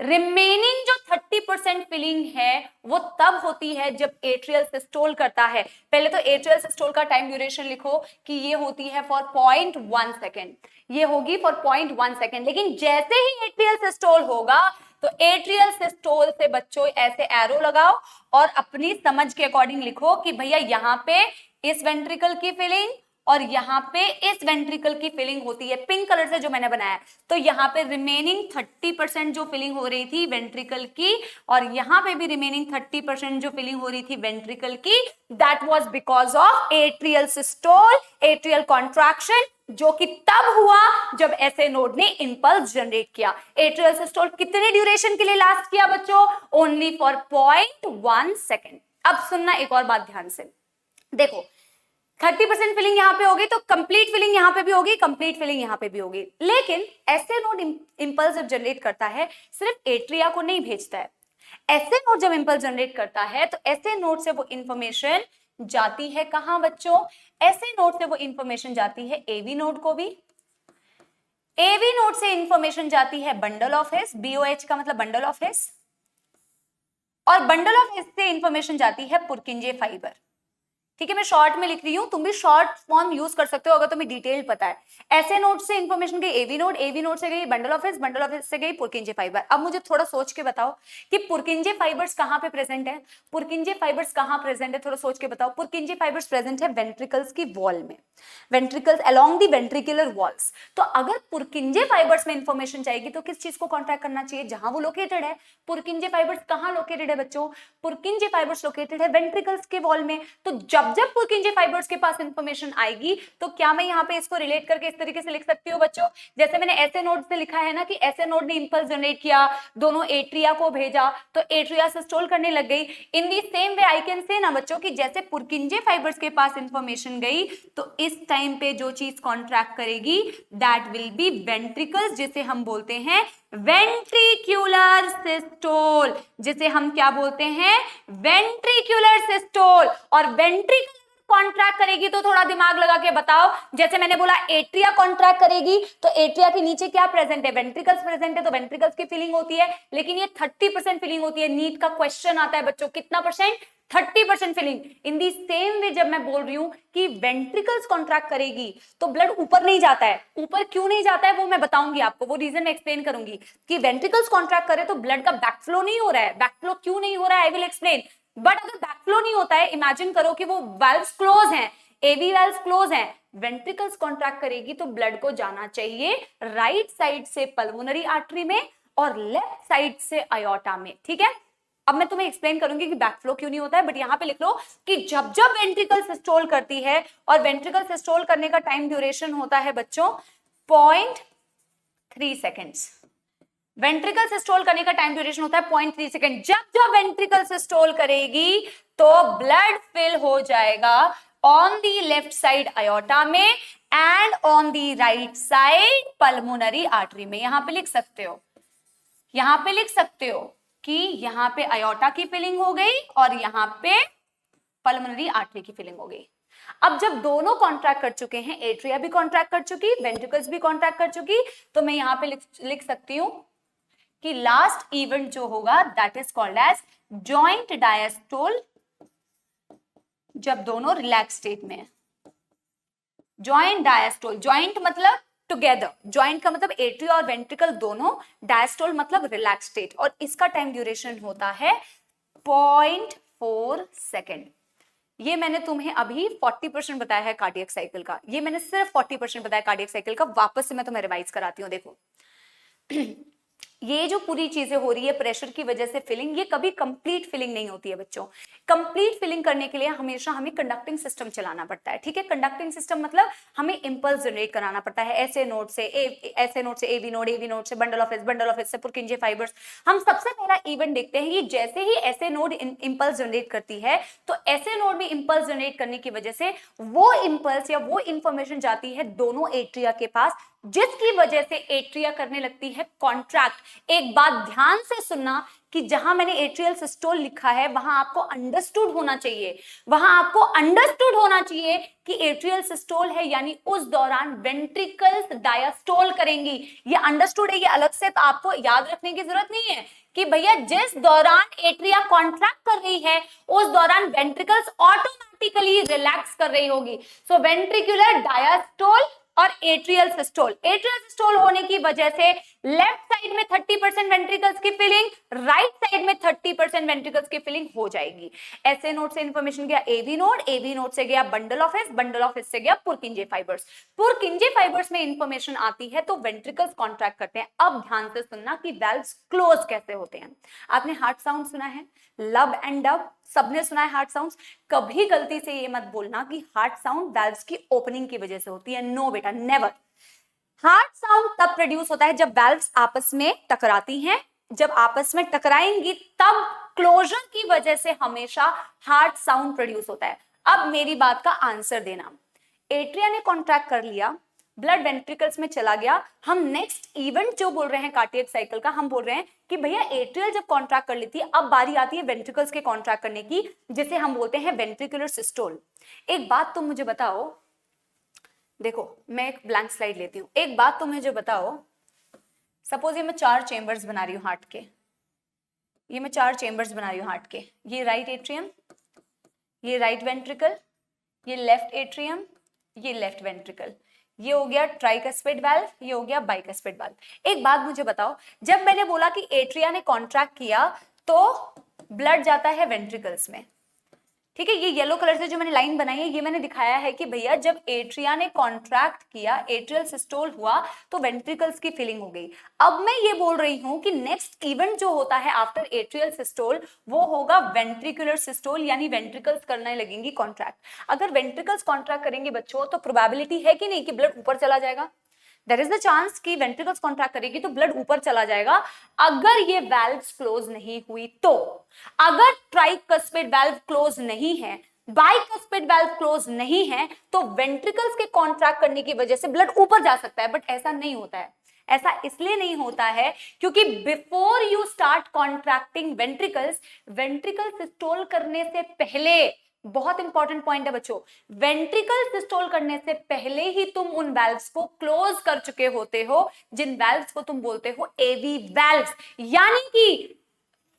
रिमेनिंग जो 30% फीलिंग है वो तब होती है जब एट्रियल सिस्टोल करता है। पहले तो एट्रियल सिस्टोल का टाइम ड्यूरेशन लिखो कि ये होती है फॉर 0.1 सेकेंड, ये होगी फॉर 0.1 सेकेंड। लेकिन जैसे ही एट्रियल सिस्टोल होगा तो एट्रियल सिस्टोल से बच्चों ऐसे एरो लगाओ और अपनी समझ के अकॉर्डिंग लिखो कि भैया यहाँ पे इस वेंट्रिकल की फीलिंग और यहाँ पे इस वेंट्रिकल की फीलिंग होती है, पिंक कलर से जो मैंने बनाया। तो यहाँ पे रिमेनिंग 30% जो फीलिंग हो रही थी वेंट्रिकल की, और यहाँ पे भी रिमेनिंग 30% जो फीलिंग हो रही थी वेंट्रिकल की, that was because of atrial systole, atrial contraction, जो कि तब हुआ जब एसए नोड ने इंपल्स जनरेट किया। एट्रियल सिस्टोल कितने ड्यूरेशन के लिए लास्ट किया बच्चों, ओनली फॉर 0.1 सेकेंड। अब सुनना एक और बात ध्यान से, देखो 30% फीलिंग यहां पे होगी तो कंप्लीट फीलिंग यहां पे भी होगी, कंप्लीट फीलिंग यहां पे भी होगी। लेकिन एसए नोड इंपल्स जब जनरेट करता है सिर्फ एट्रिया को नहीं भेजता है, एसए नोड जब इंपल्स जनरेट करता है तो एसए नोड से वो इंफॉर्मेशन जाती है कहां बच्चों, एसए नोड से वो इंफॉर्मेशन जाती है एवी नोड को भी, एवी नोड से इंफॉर्मेशन जाती है बंडल ऑफ हिस, बीओएच का मतलब बंडल ऑफ हिस, और बंडल ऑफ हिस से इंफॉर्मेशन जाती है पुरकिंजे फाइबर। ठीक है, मैं शॉर्ट में लिख रही हूं, तुम भी शॉर्ट फॉर्म यूज कर सकते हो अगर तुम्हें डिटेल पता है। ऐसे नोड से इंफॉर्मेशन गई एवी नोड, एवी नोड से गई bundle of his, bundle of his से गई पुरकिंजे फाइबर। अब मुझे थोड़ा सोच के बताओ कि पुरकिंजे फाइबर्स कहां पे प्रेजेंट है, पुरकिंजे फाइबर्स कहां प्रेजेंट है, थोड़ा सोच के बताओ। पुरकिंजे फाइबर्स प्रेजेंट है वेंट्रिकल्स की वॉल में, ventricles along the ventricular walls. तो अगर पुरकिंजे फाइबर्स में इंफॉर्मेशन चाहिए तो किस चीज को कॉन्ट्रैक्ट करना चाहिए, जहां वो लोकेटेड है। पुरकिंजे फाइबर्स कहां लोकेटेड है बच्चों, पुरकिंजे फाइबर्स लोकेटेड है वेंट्रिकल्स के वॉल में। तो जब जब पुरकिंजे फाइबर्स के पास इंफॉर्मेशन आएगी तो क्या मैं यहाँ पे इसको रिलेट करके इस तरीके से लिख सकती हूँ बच्चों, जैसे मैंने एसए नोड से लिखा है ना कि एसए नोड ने इंपल्स जनरेट किया, दोनों एट्रिया को भेजा तो एट्रिया सिस्टोल करने लग गई। इन the same way I can say ना बच्चों कि जैसे पुरकिंजे फाइबर्स के पास इंफॉर्मेशन गई तो इस टाइम पे जो चीज कॉन्ट्रैक्ट करेगी दैट विल बी वेंट्रिकल्स, जिसे हम बोलते हैं वेंट्रिक्युलर सिस्टोल, जिसे हम क्या बोलते हैं, वेंट्रिक्युलर सिस्टोल। और वेंट्रिकल कॉन्ट्रैक्ट करेगी तो थोड़ा दिमाग लगा के बताओ, जैसे मैंने बोला एट्रिया कॉन्ट्रैक्ट करेगी तो एट्रिया के नीचे क्या प्रेजेंट है, वेंट्रिकल्स प्रेजेंट है, तो वेंट्रिकल्स की फीलिंग होती है, लेकिन ये 30% फीलिंग होती है। नीट का क्वेश्चन आता है बच्चों, कितना percent, 30% feeling. In the same way जब मैं बोल रही हूं कि वेंट्रिकल्स कॉन्ट्रैक्ट करेगी तो ब्लड ऊपर नहीं जाता है, ऊपर क्यों नहीं जाता है वो मैं बताऊंगी आपको, वो रीजन मैं एक्सप्लेन करूंगी कि वेंट्रिकल्स कॉन्ट्रैक्ट करे तो ब्लड का बैकफ्लो नहीं हो रहा है, बैकफ्लो क्यों नहीं हो रहा है आई विल एक्सप्लेन। बट अगर बैकफ्लो नहीं होता है, इमेजिन करो कि वो वाल्व्स क्लोज हैं, एवी वाल्व्स क्लोज हैं, वेंट्रिकल्स कॉन्ट्रैक्ट करेगी तो ब्लड को जाना चाहिए राइट साइड से पल्मोनरी आर्टरी में और लेफ्ट साइड से आयोटा में। ठीक है, अब मैं तुम्हें एक्सप्लेन करूंगी कि बैकफ्लो क्यों नहीं होता है, बट यहां पे लिख लो कि जब जब वेंट्रिकल सिस्टोल करती है, और वेंट्रिकल सिस्टोल करने का टाइम ड्यूरेशन होता है बच्चों 0.3 सेकेंड्स, वेंट्रिकल सिस्टोल करने का टाइम ड्यूरेशन होता है 0.3 सेकेंड। जब जब वेंट्रिकल सिस्टोल करेगी तो ब्लड फिल हो जाएगा on the left side aorta में and on the right side pulmonary artery में। यहां पे लिख सकते हो, यहां पे लिख सकते हो कि यहां पे आयोटा की फिलिंग हो गई और यहां पे पल्मोनरी आर्टरी की फिलिंग हो गई। अब जब दोनों कॉन्ट्रैक्ट कर चुके हैं, एट्रिया भी कॉन्ट्रैक्ट कर चुकी, वेंट्रिकल्स भी कॉन्ट्रैक्ट कर चुकी, तो मैं यहां पे लिख सकती हूं कि लास्ट इवेंट जो होगा that is called as joint diastole, जब दोनों रिलैक्स स्टेट में है। जॉइंट डायस्टोल, जॉइंट मतलब टुगेदर, जॉइंट का मतलब एट्रिया और वेंट्रिकल दोनों, डायस्टोल मतलब रिलैक्स स्टेट, और इसका टाइम ड्यूरेशन होता है 0.4 सेकेंड। ये मैंने तुम्हें अभी 40% बताया है कार्डियक साइकिल का, ये मैंने सिर्फ 40% बताया कार्डियक साइकिल का, वापस से मैं तुम्हें रिवाइज कराती हूँ। देखो ये जो पूरी चीजें हो रही है प्रेशर की वजह से फिलिंग, ये कभी कंप्लीट फिलिंग नहीं होती है बच्चों। कंप्लीट फिलिंग करने के लिए हमेशा हमें कंडक्टिंग सिस्टम चलाना पड़ता है, ठीक है। कंडक्टिंग सिस्टम मतलब हमें इंपल्स जनरेट कराना पड़ता है ऐसे नोड से ऐसे नोड से एवी नोड से बंडल ऑफ एस से पुरकिंजे फाइबर्स। हम सबसे पहला इवेंट देखते हैं कि जैसे ही ऐसे नोड इंपल्स जनरेट करती है तो ऐसे नोड में इंपल्स जनरेट करने की वजह से वो इंपल्स या वो इंफॉर्मेशन जाती है दोनों एट्रिया के पास, जिसकी वजह से एट्रिया करने लगती है कॉन्ट्रैक्ट। एक बात ध्यान से सुनना कि जहां मैंने एट्रियल सिस्टोल लिखा है वहां आपको अंडरस्टूड होना चाहिए, वहां आपको अंडरस्टूड होना चाहिए कि एट्रियल सिस्टोल है, यानी उस दौरान वेंट्रिकल्स डायस्टोल करेंगी। ये अंडरस्टूड है, ये अलग से तो आपको याद रखने की जरूरत नहीं है कि भैया जिस दौरान एट्रिया कॉन्ट्रैक्ट कर रही है उस दौरान वेंट्रिकल्स ऑटोमेटिकली रिलैक्स कर रही होगी। सो वेंट्रिकुलर डायस्टोल और एट्रियल सिस्टोल। एट्रियल सिस्टोल होने की वजह से लेफ्ट साइड में 30% वेंट्रिकल्स की फिलिंग, राइट साइड में 30% वेंट्रिकल्स की फिलिंग हो जाएगी। ऐसे नोड से इंफॉर्मेशन गया एवी नोड से गया बंडल ऑफ एस से गया पुरकिंजे फाइबर्स। पुरकिंजे फाइबर्स में इंफॉर्मेशन आती है तो वेंट्रिकल्स कॉन्ट्रैक्ट करते हैं। अब ध्यान से सुनना कि वेल्व्स क्लोज कैसे होते हैं। आपने हार्ट साउंड सुना है, लब एंड डब, सबने सुना है हार्ट साउंड्स। कभी गलती से ये मत बोलना कि हार्ट साउंड वेल्व्स की ओपनिंग की वजह से होती है, नो बेटा, नेवर। हार्ट साउंड तब प्रोड्यूस होता है जब वेल्व्स आपस में टकराती हैं, जब आपस में टकराएंगी तब क्लोजर की वजह से हमेशा हार्ट साउंड प्रोड्यूस होता है। अब मेरी बात का आंसर देना, एट्रिया ने कॉन्ट्रैक्ट कर लिया, ब्लड वेंट्रिकल्स में चला गया, हम नेक्स्ट इवेंट जो बोल रहे हैं कार्डियक साइकिल का, हम बोल रहे हैं कि भैया एट्रियल जब कॉन्ट्रैक्ट कर लेती है अब बारी आती है वेंट्रिकल्स के कॉन्ट्रैक्ट करने की, जिसे हम बोलते हैं वेंट्रिकुलर सिस्टोल। एक बात तुम मुझे बताओ, देखो मैं एक ब्लैंक स्लाइड लेती हूँ, एक बात तुम मुझे बताओ, सपोज ये मैं 4 चेंबर्स बना रही हूँ हार्ट के, ये मैं 4 चेंबर्स बना रही हूँ हार्ट के, ये राइट एट्रियम, ये राइट वेंट्रिकल, ये लेफ्ट एट्रियम, ये लेफ्ट वेंट्रिकल, ये हो गया ट्राइकस्पिड वाल्व, ये हो गया बाइकस्पिड वाल्व। एक बात मुझे बताओ, जब मैंने बोला कि एट्रिया ने कॉन्ट्रैक्ट किया तो ब्लड जाता है वेंट्रिकल्स में, ठीक है। ये येलो कलर से जो मैंने लाइन बनाई है ये मैंने दिखाया है कि भैया जब एट्रिया ने कॉन्ट्रैक्ट किया, एट्रियल सिस्टोल हुआ तो वेंट्रिकल्स की फिलिंग हो गई। अब मैं ये बोल रही हूं कि नेक्स्ट इवेंट जो होता है आफ्टर एट्रियल सिस्टोल वो होगा वेंट्रिकुलर सिस्टोल, यानी वेंट्रिकल्स करने लगेंगी कॉन्ट्रैक्ट। अगर वेंट्रिकल्स कॉन्ट्रैक्ट करेंगे बच्चों तो प्रोबेबिलिटी है कि नहीं कि ब्लड ऊपर चला जाएगा, देयर इज द चांस कि वेंट्रिकल्स कॉन्ट्रैक्ट करेगी तो ब्लड ऊपर चला जाएगा। अगर ये वाल्व्स क्लोज नहीं हुई तो, अगर ट्राइकस्पिड वाल्व क्लोज नहीं है, बाइकस्पिड वाल्व क्लोज नहीं है तो वेंट्रिकल्स के कॉन्ट्रैक्ट करने की वजह से ब्लड ऊपर जा सकता है, बट ऐसा नहीं होता है। ऐसा इसलिए नहीं होता है क्योंकि before you start contracting ventricles, ventricle systole करने से पहले, बहुत इंपॉर्टेंट पॉइंट है बच्चों, वेंट्रिकल सिस्टोल करने से पहले ही तुम उन वाल्व्स को क्लोज कर चुके होते हो जिन वाल्व्स को तुम बोलते हो एवी वाल्व्स। यानी कि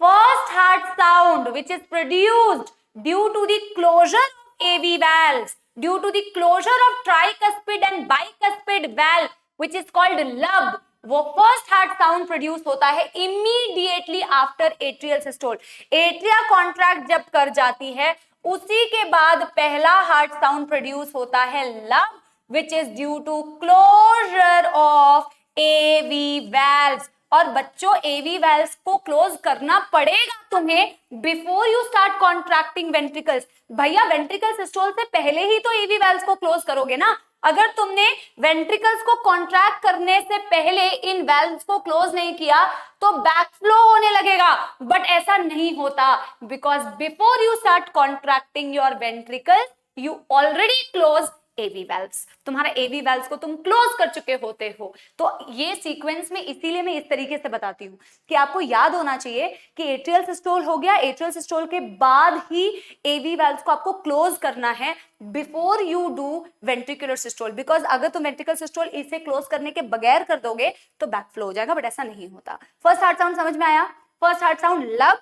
first heart sound which is produced due to the closure of AV valves, due to the closure of tricuspid and bicuspid valve which is called lub, वो फर्स्ट हार्ट साउंड प्रोड्यूस होता है immediately after atrial systole. Atria contract जब कर जाती है उसी के बाद पहला हार्ट साउंड प्रोड्यूस होता है lub, which is due to closure of AV valves. और बच्चों एवी वाल्व्स को क्लोज करना पड़ेगा तुम्हें before you start contracting ventricles. भैया वेंट्रिकल सिस्टोल से पहले ही तो एवी वाल्व्स को क्लोज करोगे ना। अगर तुमने वेंट्रिकल्स को कॉन्ट्रैक्ट करने से पहले इन वाल्व्स को क्लोज नहीं किया तो बैकफ्लो होने लगेगा, बट ऐसा नहीं होता, because before you start contracting your ventricle you already close AV valves, तुम्हारा एवी वाल्व्स को तुम क्लोज कर चुके होते हो। तो ये सीक्वेंस में इसीलिए मैं इस तरीके से बताती हूँ कि आपको याद होना चाहिए कि एट्रियल सिस्टोल हो गया, एट्रियल सिस्टोल के बाद ही एवी वाल्व्स को आपको क्लोज करना है before you do ventricular systole, because अगर तुम वेंट्रिकल सिस्टोल इसे क्लोज करने के बगैर कर दोगे तो बैकफ्लो हो जाएगा, बट ऐसा नहीं होता। फर्स्ट हार्ट साउंड समझ में आया? फर्स्ट हार्ट साउंड लब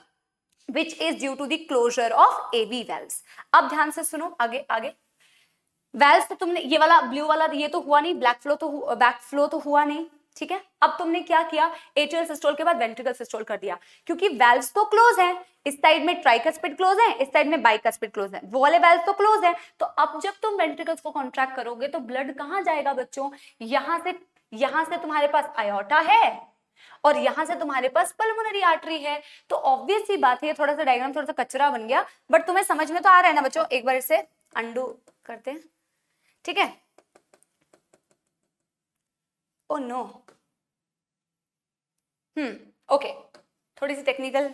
which is due to the closure of AV valves। अब ध्यान से सुनो, आगे आगे वेल्व्स तो तुमने ये वाला ब्लू वाला ये तो हुआ नहीं, बैक फ्लो तो हुआ नहीं, ठीक है। अब तुमने क्या किया, एट्रियल सिस्टोल के बाद वेंट्रिकल सिस्टोल कर दिया, क्योंकि वेल्व्स तो क्लोज हैं, इस साइड में ट्राइकस्पिड क्लोज है, इस साइड में बाइकस्पिड क्लोज है, वो वाले वेल्व्स तो क्लोज है। तो अब जब तुम वेंट्रिकल्स को कॉन्ट्रैक्ट करोगे तो ब्लड कहां जाएगा बच्चों, यहां से तुम्हारे पास आयोटा है, और यहां से तुम्हारे पास पल्मोनरी आर्टरी है। तो ऑब्वियस सी बात है, थोड़ा सा डायग्राम थोड़ा सा कचरा बन गया, बट तुम्हें समझ में तो आ रहा है ना बच्चों। एक बार इसे अंडू करते हैं, ठीक है। ओ नो, ओके, थोड़ी सी टेक्निकल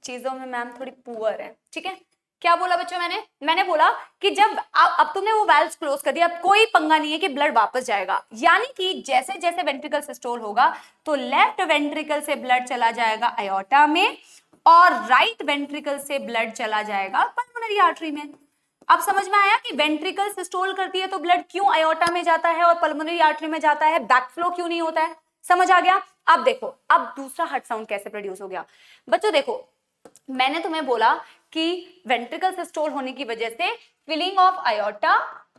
चीजों में मैम थोड़ी पुअर है, ठीक है। क्या बोला बच्चों मैंने बोला कि जब अब तुमने वो वाल्व्स क्लोज कर दिया, अब कोई पंगा नहीं है कि ब्लड वापस जाएगा। यानी कि जैसे जैसे वेंट्रिकल सिस्टोल होगा तो लेफ्ट वेंट्रिकल से ब्लड चला जाएगा अयोर्टा में और राइट वेंट्रिकल से ब्लड चला जाएगा पल्मोनरी आर्टरी में। अब समझ में आया कि वेंट्रिकल सिस्टोल करती है तो ब्लड क्यों अयोर्टा में जाता है और पल्मोनरी आर्टरी में जाता है, बैकफ्लो क्यों नहीं होता है। समझ आ गया। अब देखो, अब दूसरा हार्ट साउंड कैसे प्रोड्यूस हो गया बच्चों। देखो, मैंने तुम्हें बोला कि वेंट्रिकल सिस्टोल होने की वजह से filling of aorta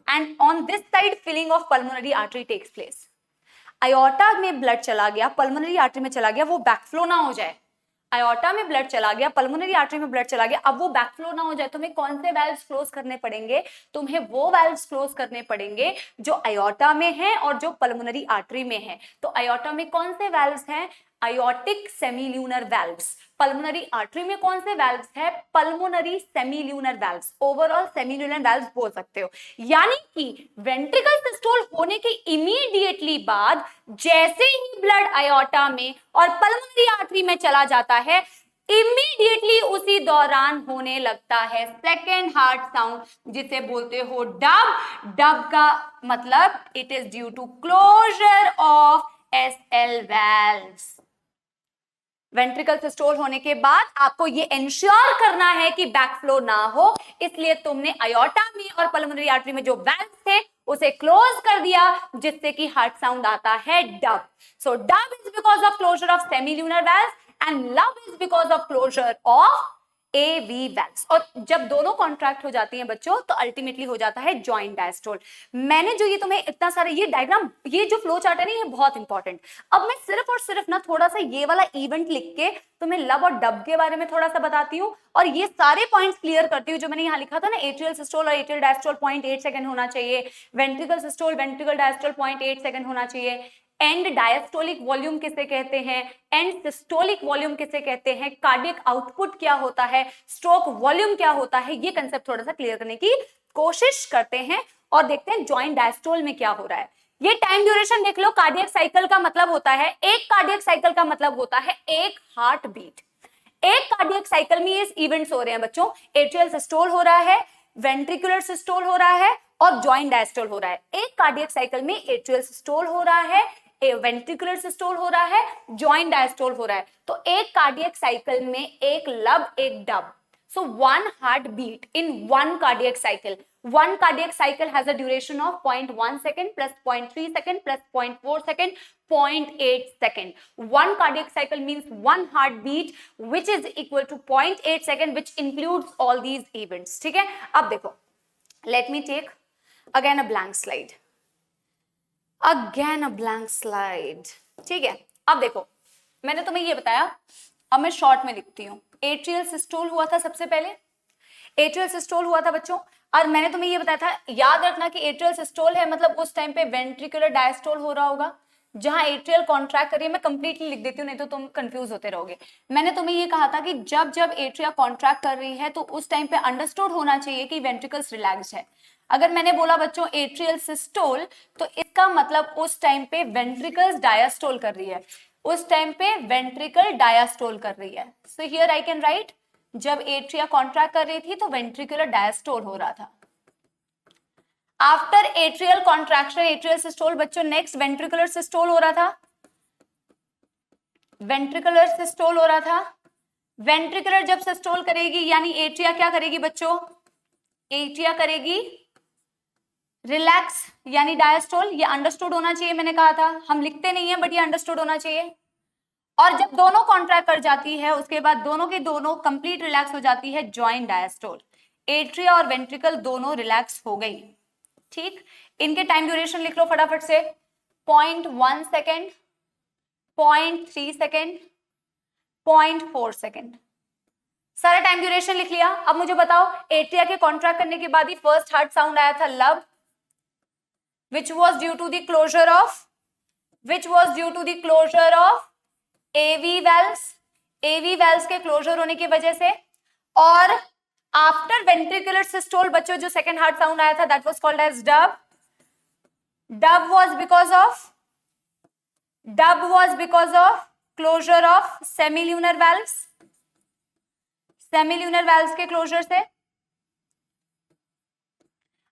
and on this side filling of pulmonary artery takes place. Aorta में ब्लड चला गया, पल्मोनरी आर्टरी में चला गया, वो बैकफ्लो ना हो जाए। अयोर्टा में ब्लड चला गया, पल्मोनरी आर्टरी में ब्लड चला गया, अब वो बैकफ्लो ना हो जाए, तुम्हें कौन से वाल्व्स क्लोज करने पड़ेंगे? तुम्हें वो वाल्व्स क्लोज करने पड़ेंगे जो अयोर्टा में है और जो पल्मोनरी आर्टरी में है। तो अयोर्टा में कौन से वाल्व्स हैं? अयोर्टिक सेमील्यूनर वाल्व्स। पल्मोनरी आर्टरी में कौन से वाल्व्स है? Pulmonary सेमील्यूनर valves. ओवरऑल सेमील्यूनर वाल्व्स बोल सकते हो। यानी कि वेंट्रिकल सिस्टोल होने के इमीडिएटली बाद जैसे ही ब्लड अयोर्टा में और पल्मोनरी आर्टरी में चला जाता है, इमीडिएटली उसी दौरान होने लगता है सेकेंड हार्ट साउंड, जिसे बोलते हो डब। डब का मतलब it is due to closure of SL valves. Ventricle systole होने के बाद आपको ये इंश्योर करना है कि बैकफ्लो ना हो, इसलिए तुमने अयोर्टा में और पल्मोनरी आर्टरी में जो वाल्व्स थे उसे क्लोज कर दिया, जिससे कि हार्ट साउंड आता है dub. So dub is because of closure of semilunar valves and lub is because of closure of AV valves. और जब दोनों कॉन्ट्रैक्ट हो जाती हैं बच्चों तो अल्टीमेटली हो जाता है जॉइंट डायस्टोल। मैंने जो ये तुम्हें इतना सारा ये डायग्राम, ये जो फ्लो चार्ट है ना, ये बहुत इंपॉर्टेंट। अब मैं सिर्फ और सिर्फ ना थोड़ा सा ये वाला इवेंट लिख के तुम्हें लब और डब के बारे में थोड़ा सा बताती हूँ और ये सारे पॉइंट्स क्लियर करती हूँ जो मैंने यहाँ लिखा था ना। एट्रियल सिस्टोल और एट्रियल डायस्टोल 0.8 सेकंड होना चाहिए, ventricle systole ventricle diastole 0.8 second होना चाहिए, एंड डायस्टोलिक वॉल्यूम किसे कहते हैं, एंड सिस्टोलिक वॉल्यूम किसे कहते हैं, कार्डियक आउटपुट क्या होता है, स्ट्रोक वॉल्यूम क्या होता है, ये कंसेप्ट थोड़ा सा क्लियर करने की कोशिश करते हैं और देखते हैं जॉइंट डायस्टोल में क्या हो रहा है। ये टाइम ड्यूरेशन देख लो। कार्डियक साइकिल का मतलब होता है, एक कार्डियक साइकिल का मतलब होता है एक हार्ट बीट। एक कार्डियक साइकिल में ये इवेंट्स हो रहे हैं बच्चों, एट्रियल सिस्टोल हो रहा है, वेंट्रिकुलर सिस्टोल हो रहा है और जॉइंट डायस्टोल हो रहा है। एक कार्डियक साइकिल में एट्रियल सिस्टोल हो रहा है, वेंट्रिकुलर सिस्टोल हो रहा है, जॉइंट डायस्टोल हो रहा है। तो एक कार्डियक साइकिल में एक लब एक dub. So one heartbeat in one cardiac cycle. One cardiac cycle has a duration of 0.1 second plus 0.3 second plus 0.4 second, 0.8 second. One cardiac cycle means one heartbeat which is equal to 0.8 second, which includes all these events. ठीक है? अब देखो, let me take again a blank slide. Again a blank slide. ठीक है? अब देखो, मैंने तुम्हें ये बताया, अब मैं शॉर्ट में लिखती हूँ। एट्रियल सिस्टोल हुआ था सबसे पहले, एट्रियल सिस्टोल हुआ था बच्चों, और मैंने तुम्हें ये बताया था, याद रखना कि एट्रियल सिस्टोल है मतलब उस टाइम पे वेंट्रिकुलर डायस्टोल हो रहा होगा जहां एट्रियल कॉन्ट्रैक्ट करिए। मैं कंप्लीटली लिख देती हूँ नहीं तो तुम कंफ्यूज होते रहोगे। मैंने तुम्हें ये कहा था कि जब जब एट्रिया कॉन्ट्रैक्ट कर रही है तो उस टाइम पे अंडरस्टूड होना चाहिए कि वेंट्रिकल्स रिलैक्स्ड है। अगर मैंने बोला बच्चों एट्रियल सिस्टोल तो इसका मतलब उस टाइम पे वेंट्रिकल्स डायस्टोल कर रही है, उस टाइम पे वेंट्रिकल डायस्टोल कर रही है। So here I can write, जब एट्रिया कॉन्ट्रैक्ट कर रही थी तो वेंट्रिकुलर डायस्टोल हो रहा था। After atrial contraction atrial systole बच्चों, नेक्स्ट वेंट्रिकुलर सिस्टोल हो रहा था, वेंट्रिकुलर सिस्टोल हो रहा था। वेंट्रिकुलर जब सिस्टोल करेगी यानी एट्रिया क्या करेगी बच्चों, एट्रिया करेगी रिलैक्स यानी डायस्टोल। ये अंडरस्टूड होना चाहिए, मैंने कहा था, हम लिखते नहीं है बट ये अंडरस्टूड होना चाहिए। और जब दोनों कॉन्ट्रैक्ट कर जाती है उसके बाद दोनों के दोनों कंप्लीट रिलैक्स हो जाती है, जॉइंट डायस्टोल। एट्रिया और वेंट्रिकल दोनों रिलैक्स हो गई। ठीक, इनके टाइम ड्यूरेशन लिख लो फटाफट से, 0.1 सेकेंड, 0.3 सेकेंड, 0.4 सेकेंड, सारा टाइम ड्यूरेशन लिख लिया। अब मुझे बताओ, एट्रिया के कॉन्ट्रैक्ट करने के बाद ही फर्स्ट हार्ट साउंड आया था लब, which was due to the closure of which was due to the closure of AV valves, AV valves के क्लोजर होने की वजह से। और आफ्टर वेंट्रिकुलर सिस्टोल बच्चों जो सेकेंड हार्ट साउंड आया था that was called as dub, dub was because of closure of semilunar valves, semilunar valves के क्लोजर से।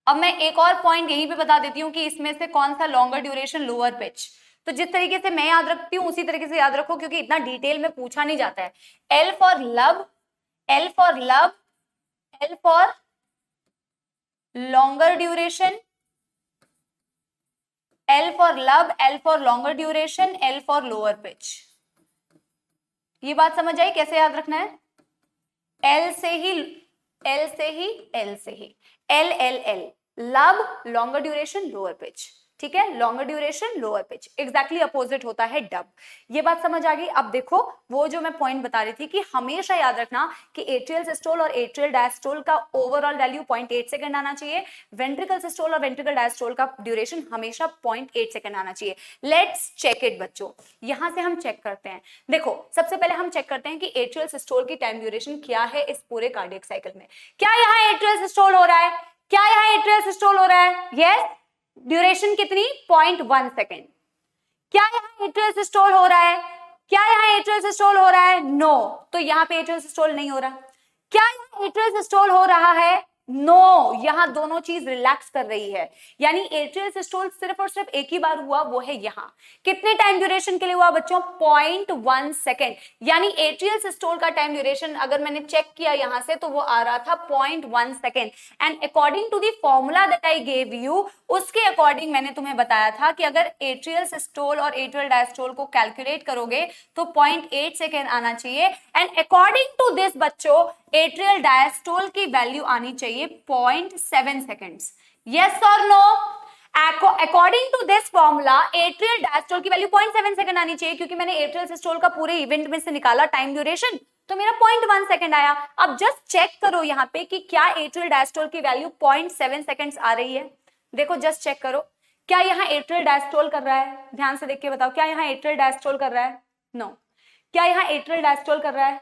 अब मैं एक और पॉइंट यहीं पे बता देती हूं कि इसमें से कौन सा लॉन्गर ड्यूरेशन लोअर पिच, तो जिस तरीके से मैं याद रखती हूं उसी तरीके से याद रखो क्योंकि इतना डिटेल में पूछा नहीं जाता है। L for lub, L for lub, L for longer duration, L for lub, L for longer duration, L for lower pitch. ये बात समझ आई कैसे याद रखना है? एल से ही, एल से ही, एल से ही, एल एल एल, लब लॉन्गर ड्यूरेशन लोअर पिच, ठीक है, longer duration lower pitch, exactly opposite होता है डब। ये बात समझ आ गई? अब देखो वो जो मैं पॉइंट बता रही थी कि हमेशा याद रखना कि एट्रियल सिस्टोल और एट्रियल डायस्टोल का ओवरऑल वैल्यू 0.8 सेकंड आना चाहिए, वेंट्रिकल सिस्टोल और वेंट्रिकल डायस्टोल का ड्यूरेशन हमेशा 0.8 सेकंड आना चाहिए। लेट्स चेक इट बच्चों, यहां से हम चेक करते हैं। देखो सबसे पहले हम चेक करते हैं कि एट्रियल सिस्टोल की टाइम ड्यूरेशन क्या है इस पूरे कार्डियक साइकिल में। क्या यहाँ एट्रियल सिस्टोल हो रहा है? क्या यहाँ एट्रियल सिस्टोल हो रहा है? यस, ड्यूरेशन कितनी? 0.1 सेकेंड। क्या यहाँ एट्रियल सिस्टोल हो रहा है? क्या यहाँ एट्रियल सिस्टोल हो रहा है? नो, तो यहाँ पे एट्रियल सिस्टोल नहीं हो रहा। क्या यहाँ एट्रियल सिस्टोल हो रहा है? नो, यहाँ दोनों चीज रिलैक्स कर रही है, यानी एट्रियल सिस्टोल सिर्फ और सिर्फ एक ही बार हुआ, वो है यहाँ। कितने टाइम ड्यूरेशन के लिए हुआ बच्चों? 0.1 सेकेंड। यानी एट्रियल सिस्टोल का टाइम ड्यूरेशन अगर मैंने चेक किया यहां से तो वो आ रहा था 0.1 second. And according to the formula that I gave you, उसके अकॉर्डिंग मैंने तुम्हें बताया था कि अगर एट्रियल सिस्टोल और एट्रियल डायस्टोल को कैलकुलेट करोगे तो 0.8 सेकेंड आना चाहिए। एंड अकॉर्डिंग टू दिस बच्चों एट्रियल डायस्टोल की वैल्यू आनी चाहिए 0.7 सेकेंड्स। यस और no? According to this formula atrial diastole की वैल्यू 0.7 सेकंड आनी चाहिए क्योंकि मैंने एट्रियल सिस्टोल का पूरे इवेंट में से निकाला टाइम ड्यूरेशन, तो मेरा 0.1 सेकंड आया। अब जस्ट चेक करो यहाँ पे कि क्या एट्रियल डायस्टोल की वैल्यू 0.7 सेकंड्स आ रही है। देखो जस्ट चेक करो, क्या यहाँ एट्रियल डायस्टोल कर रहा है? ध्यान से देख के बताओ, क्या यहाँ एट्रियल डायस्टोल कर रहा है? नो। क्या यहाँ एट्रियल डायस्टोल कर रहा है?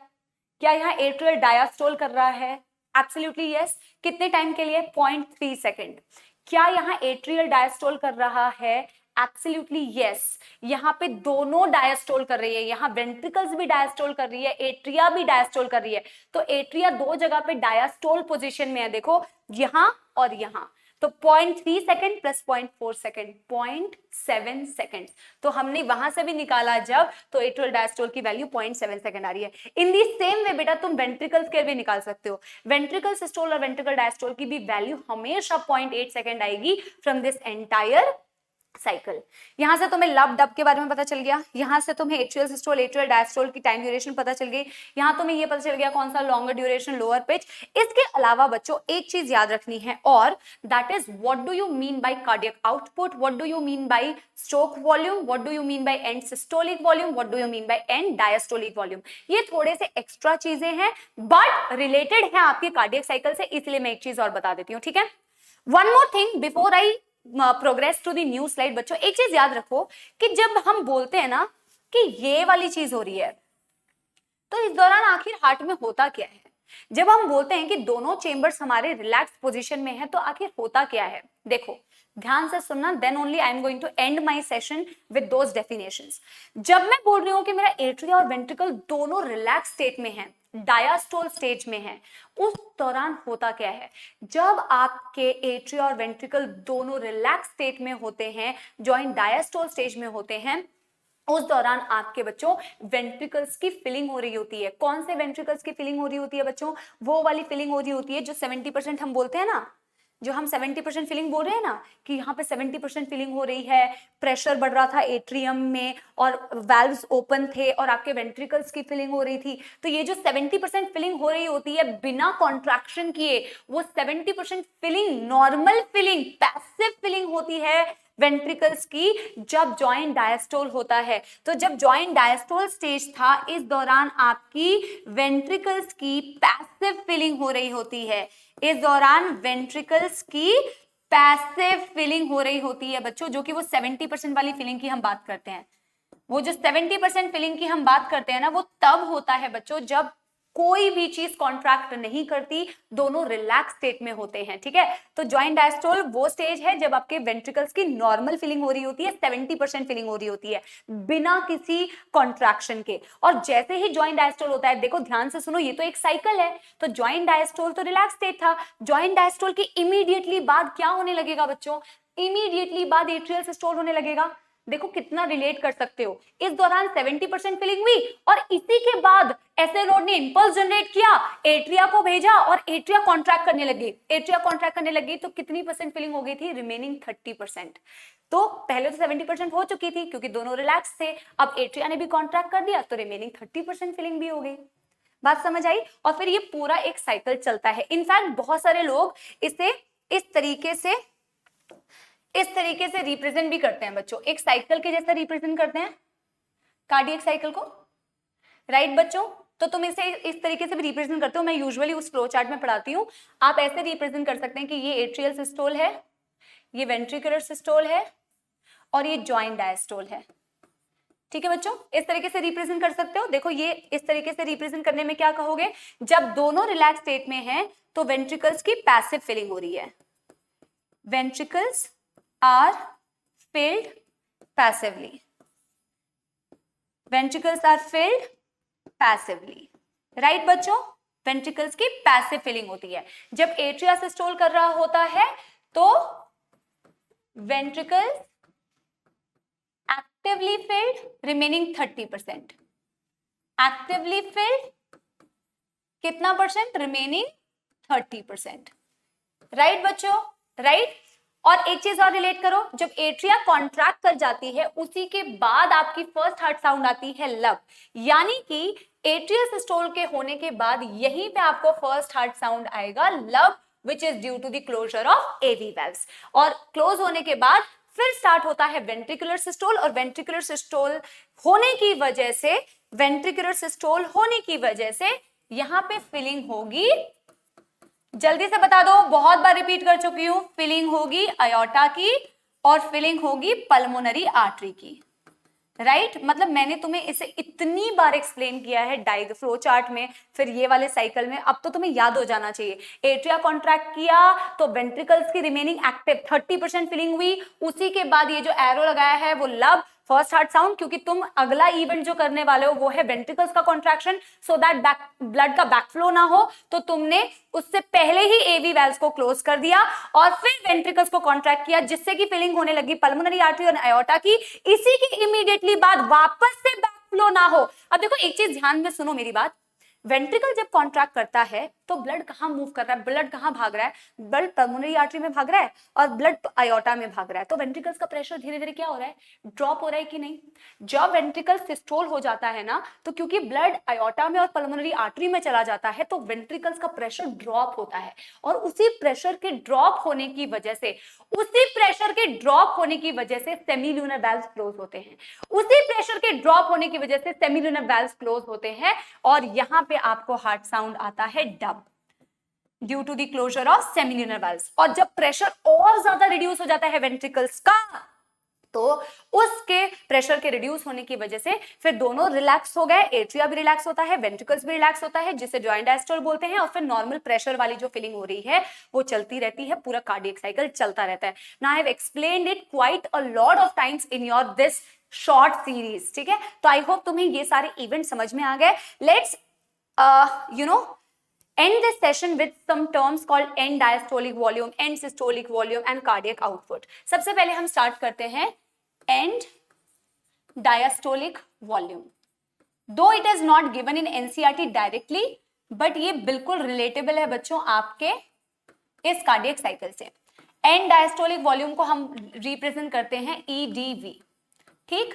क्या यहाँ एट्रियल डायस्टोल कर रहा है? Absolutely yes. कितने टाइम के लिए? 0.3 सेकेंड। क्या यहाँ एट्रियल डायस्टोल कर रहा है? Absolutely yes. यहाँ पे दोनों डायस्टोल कर रही है, यहाँ वेंट्रिकल्स भी डायस्टोल कर रही है, एट्रिया भी डायस्टोल कर रही है। तो एट्रिया दो जगह पे डायस्टोल पोजीशन में है, देखो यहाँ और यहाँ। तो 0.3 सेकेंड प्लस 0.4 सेकेंड, 0.7 सेकेंड। तो हमने वहां से भी निकाला जब, तो एट्रियल डायस्टोल की वैल्यू 0.7 सेकेंड आ रही है। इन दी सेम वे बेटा तुम वेंट्रिकल्स के भी निकाल सकते हो। वेंट्रिकल सिस्टोल और वेंट्रिकल डायस्टोल की भी वैल्यू हमेशा 0.8 सेकेंड आएगी फ्रॉम दिस एंटायर साइकिल। यहां से तुम्हें लब डब के बारे में पता चल गया, यहां से तुम्हें एट्रियल सिस्टोल एट्रियल डायस्टोल की टाइम ड्यूरेशन पता चल गई, यहां तुम्हें ये पता चल गया कौन सा लॉन्गर ड्यूरेशन लोअर पिच। इसके अलावा बच्चों एक चीज याद रखनी है और that is what do you mean by cardiac output, what do you mean by stroke volume, what do you mean by and systolic volume, what do you mean by and diastolic volume. ये थोड़े से extra चीजें हैं but related है आपके cardiac cycle से, इसलिए मैं एक चीज और बता देती हूँ, ठीक है। One more thing before I progress to the new slide बच्चों, एक चीज याद रखो कि जब हम बोलते हैं ना कि ये वाली चीज हो रही है तो इस दौरान आखिर हार्ट में होता क्या है। जब हम बोलते हैं कि दोनों चेंबर्स हमारे रिलैक्स पोजीशन में है तो आखिर होता क्या है, देखो ध्यान से सुनना, then only I am going to end my session with those definitions. जब मैं बोल रही हूं कि मेरा एट्रिया और वेंट्रिकल दोनों रिलैक्स स्टेट में है, डायस्टोल स्टेज में है, उस दौरान होता क्या है। जब आपके एट्रिया और वेंट्रिकल दोनों रिलैक्स स्टेट में होते हैं, जॉइंट डायस्टोल स्टेज में होते हैं, उस दौरान आपके बच्चों वेंट्रिकल्स की फिलिंग हो रही होती है। कौन से वेंट्रिकल्स की फिलिंग हो रही होती है बच्चों? वो वाली फिलिंग हो रही होती है जो 70% हम बोलते हैं ना, जो हम 70% फिलिंग बोल रहे हैं ना कि यहाँ पे 70% फिलिंग हो रही है, प्रेशर बढ़ रहा था एट्रियम में और वाल्व्स ओपन थे और आपके वेंट्रिकल्स की फिलिंग हो रही थी। तो ये जो 70% फिलिंग हो रही होती है बिना कॉन्ट्रैक्शन किए, वो 70% filling normal filling, passive filling होती है वेंट्रिकल्स की जब जॉइंट डायस्टोल होता है। तो जब जॉइंट डायस्टोल स्टेज था, इस दौरान आपकी वेंट्रिकल्स की पैसिव फिलिंग हो रही होती है, इस दौरान वेंट्रिकल्स की पैसिव फीलिंग हो रही होती है बच्चों, जो कि वो 70% वाली फीलिंग की हम बात करते हैं। वो जो 70% फीलिंग की हम बात करते हैं ना, वो तब होता है बच्चों जब कोई भी चीज कॉन्ट्रैक्ट नहीं करती, दोनों रिलैक्स स्टेट में होते हैं, ठीक है। तो जॉइंट डायस्टोल वो स्टेज है जब आपके वेंट्रिकल्स की नॉर्मल फीलिंग हो रही होती है, 70% फीलिंग हो रही होती है बिना किसी कॉन्ट्रैक्शन के। और जैसे ही जॉइंट डायस्टोल होता है, देखो ध्यान से सुनो, ये तो एक साइकिल है। तो जॉइंट डायस्टोल तो रिलैक्स स्टेट था, जॉइंट डायस्टोल की इमीडिएटली बाद क्या होने लगेगा बच्चों? इमीडिएटली बाद एट्रियल सिस्टोल होने लगेगा। देखो कितना रिलेट कर सकते हो, इस दौरान 70% फीलिंग हुई और इसी के बाद एसए नोड ने इंपल्स जनरेट किया, एट्रिया को भेजा और एट्रिया कॉन्ट्रैक्ट करने लगी। एट्रिया कॉन्ट्रैक्ट करने लगी तो कितनी परसेंट फीलिंग हो गई थी? रिमेनिंग 30%। तो पहले तो 70% हो चुकी थी क्योंकि दोनों रिलैक्स थे, अब एट्रिया ने भी कॉन्ट्रैक्ट कर दिया तो रिमेनिंग 30% फीलिंग भी हो गई। बात समझ आई? और फिर ये पूरा एक साइकिल चलता है। इनफैक्ट बहुत सारे लोग इसे इस तरीके से रिप्रेजेंट भी करते हैं बच्चों, एक साइकिल के जैसा रिप्रेजेंट करते हैं कार्डियक साइकिल को, राइट बच्चों? तो तुम इसे इस तरीके से भी रिप्रेजेंट करते हो, मैं यूजुअली उस फ्लो चार्ट में पढ़ाती हूँ। आप ऐसे रिप्रेजेंट कर सकते हैं कि ये एट्रियल सिस्टोल है, ये वेंट्रिकुलर सिस्टोल है और ये जॉइंट डायस्टोल है, ठीक है बच्चों? इस तरीके से रिप्रेजेंट कर सकते हो। देखो ये इस तरीके से रिप्रेजेंट करने में क्या कहोगे? जब दोनों रिलैक्स स्टेट में है तो वेंट्रिकल्स की पैसिव फीलिंग हो रही है, ventricles are filled passively, ventricles are filled passively, right बच्चों? ventricles की पैसिव फीलिंग होती है। जब एट्रिया सिस्टोल कर रहा होता है तो ventricles actively filled, remaining 30%, actively filled कितना परसेंट? रिमेनिंग 30%, राइट बच्चों? राइट। और एक चीज और रिलेट करो, जब एट्रिया कॉन्ट्रैक्ट कर जाती है उसी के बाद आपकी फर्स्ट हार्ट साउंड आती है लब, यानी कि एट्रियल सिस्टोल के होने के बाद यहीं पे आपको फर्स्ट हार्ट साउंड आएगा lub, which is due to the closure of AV valves. और क्लोज होने के बाद फिर स्टार्ट होता है वेंट्रिकुलर सिस्टोल, और वेंट्रिकुलर सिस्टोल होने की वजह से, वेंट्रिकुलर सिस्टोल होने की वजह से यहां पे फीलिंग होगी, जल्दी से बता दो, बहुत बार रिपीट कर चुकी हूं, फीलिंग होगी अयोर्टा की और फीलिंग होगी पल्मोनरी आर्टरी की, राइट मतलब मैंने तुम्हें इसे इतनी बार एक्सप्लेन किया है डायग्राम फ्लो चार्ट में, फिर ये वाले साइकिल में, अब तो तुम्हें याद हो जाना चाहिए। एट्रिया कॉन्ट्रैक्ट किया तो वेंट्रिकल्स की रिमेनिंग एक्टिव 30% फीलिंग हुई, उसी के बाद ये जो एरो लगाया है वो लब, फर्स्ट हार्ट साउंड, क्योंकि तुम अगला इवेंट जो करने वाले हो वो है वेंट्रिकल्स का कॉन्ट्रैक्शन, सो दैट ब्लड का बैकफ्लो ना हो, तो तुमने उससे पहले ही एवी वेल्व्स को क्लोज कर दिया और फिर वेंट्रिकल्स को कॉन्ट्रैक्ट किया, जिससे कि फीलिंग होने लगी पल्मोनरी आर्टरी और अयोर्टा की। इसी के इमीडिएटली बाद वापस से बैकफ्लो ना हो। अब देखो एक चीज ध्यान में सुनो मेरी बात, वेंट्रिकल जब कॉन्ट्रैक्ट करता है तो ब्लड कहां मूव कर रहा है? ब्लड कहां भाग रहा है? ब्लड पल्मोनरी आर्टरी में भाग रहा है और ब्लड अयोर्टा में भाग रहा है। तो वेंट्रिकल्स का प्रेशर धीरे धीरे क्या हो रहा है? ड्रॉप हो रहा है कि नहीं? जब वेंट्रिकल सिस्टोल हो जाता है ना, तो क्योंकि ब्लड अयोर्टा में और पल्मोनरी आर्टरी में चला जाता है तो वेंट्रिकल्स का प्रेशर ड्रॉप होता है, और उसी प्रेशर के ड्रॉप होने की वजह से, सेमील्यूनर वेल्व्स क्लोज होते हैं, उसी प्रेशर के ड्रॉप होने की वजह से सेमील्यूनर वेल्व्स क्लोज होते हैं, और यहां पे आपको हार्ट साउंड आता है dub, due to the closure of semilunar valves. और जब प्रेशर और ज्यादा रिड्यूस हो जाता है वेंट्रिकल्स का, तो उसके प्रेशर के रिड्यूस होने की वजह से फिर दोनों रिलैक्स हो गए, एट्रिया भी रिलैक्स होता है, वेंट्रिकल्स भी रिलैक्स होता है, जिसे जॉइंट डायस्टोल बोलते हैं, और फिर नॉर्मल प्रेशर वाली जो फीलिंग हो रही है वो चलती रहती है, पूरा कार्डियक साइकिल चलता रहता है। Now I have explained it quite a lot of times in your this short series, ठीक है? तो आई होप तुम्हें ये सारे इवेंट समझ में आ गए। Let's end this session with some terms called end diastolic volume, end systolic volume and cardiac output. सबसे पहले हम स्टार्ट करते हैं end diastolic volume. Though it is not given in NCERT directly, but ये बिल्कुल रिलेटेबल है बच्चों आपके इस कार्डियक साइकिल से। end diastolic volume को हम रिप्रेजेंट करते हैं EDV, ठीक?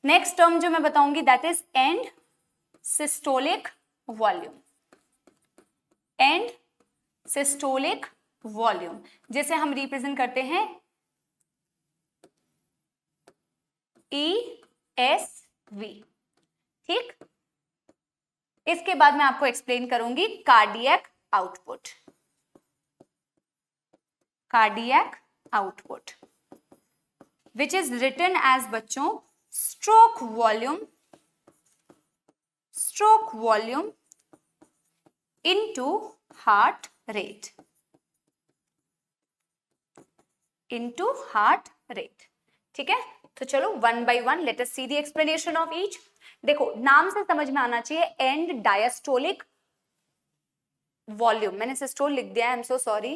नेक्स्ट टर्म जो मैं बताऊंगी that is end systolic volume, and systolic volume, जिसे हम रिप्रेजेंट करते हैं ESV, ठीक? इसके बाद मैं आपको एक्सप्लेन करूंगी cardiac output. Cardiac output which is written as बच्चों stroke volume into heart rate, ठीक है। तो चलो one by one let us see the explanation of each. देखो नाम से समझ में आना चाहिए, एंड डायस्टोलिक वॉल्यूम, मैंने सिस्टोल लिख दिया, I am so sorry,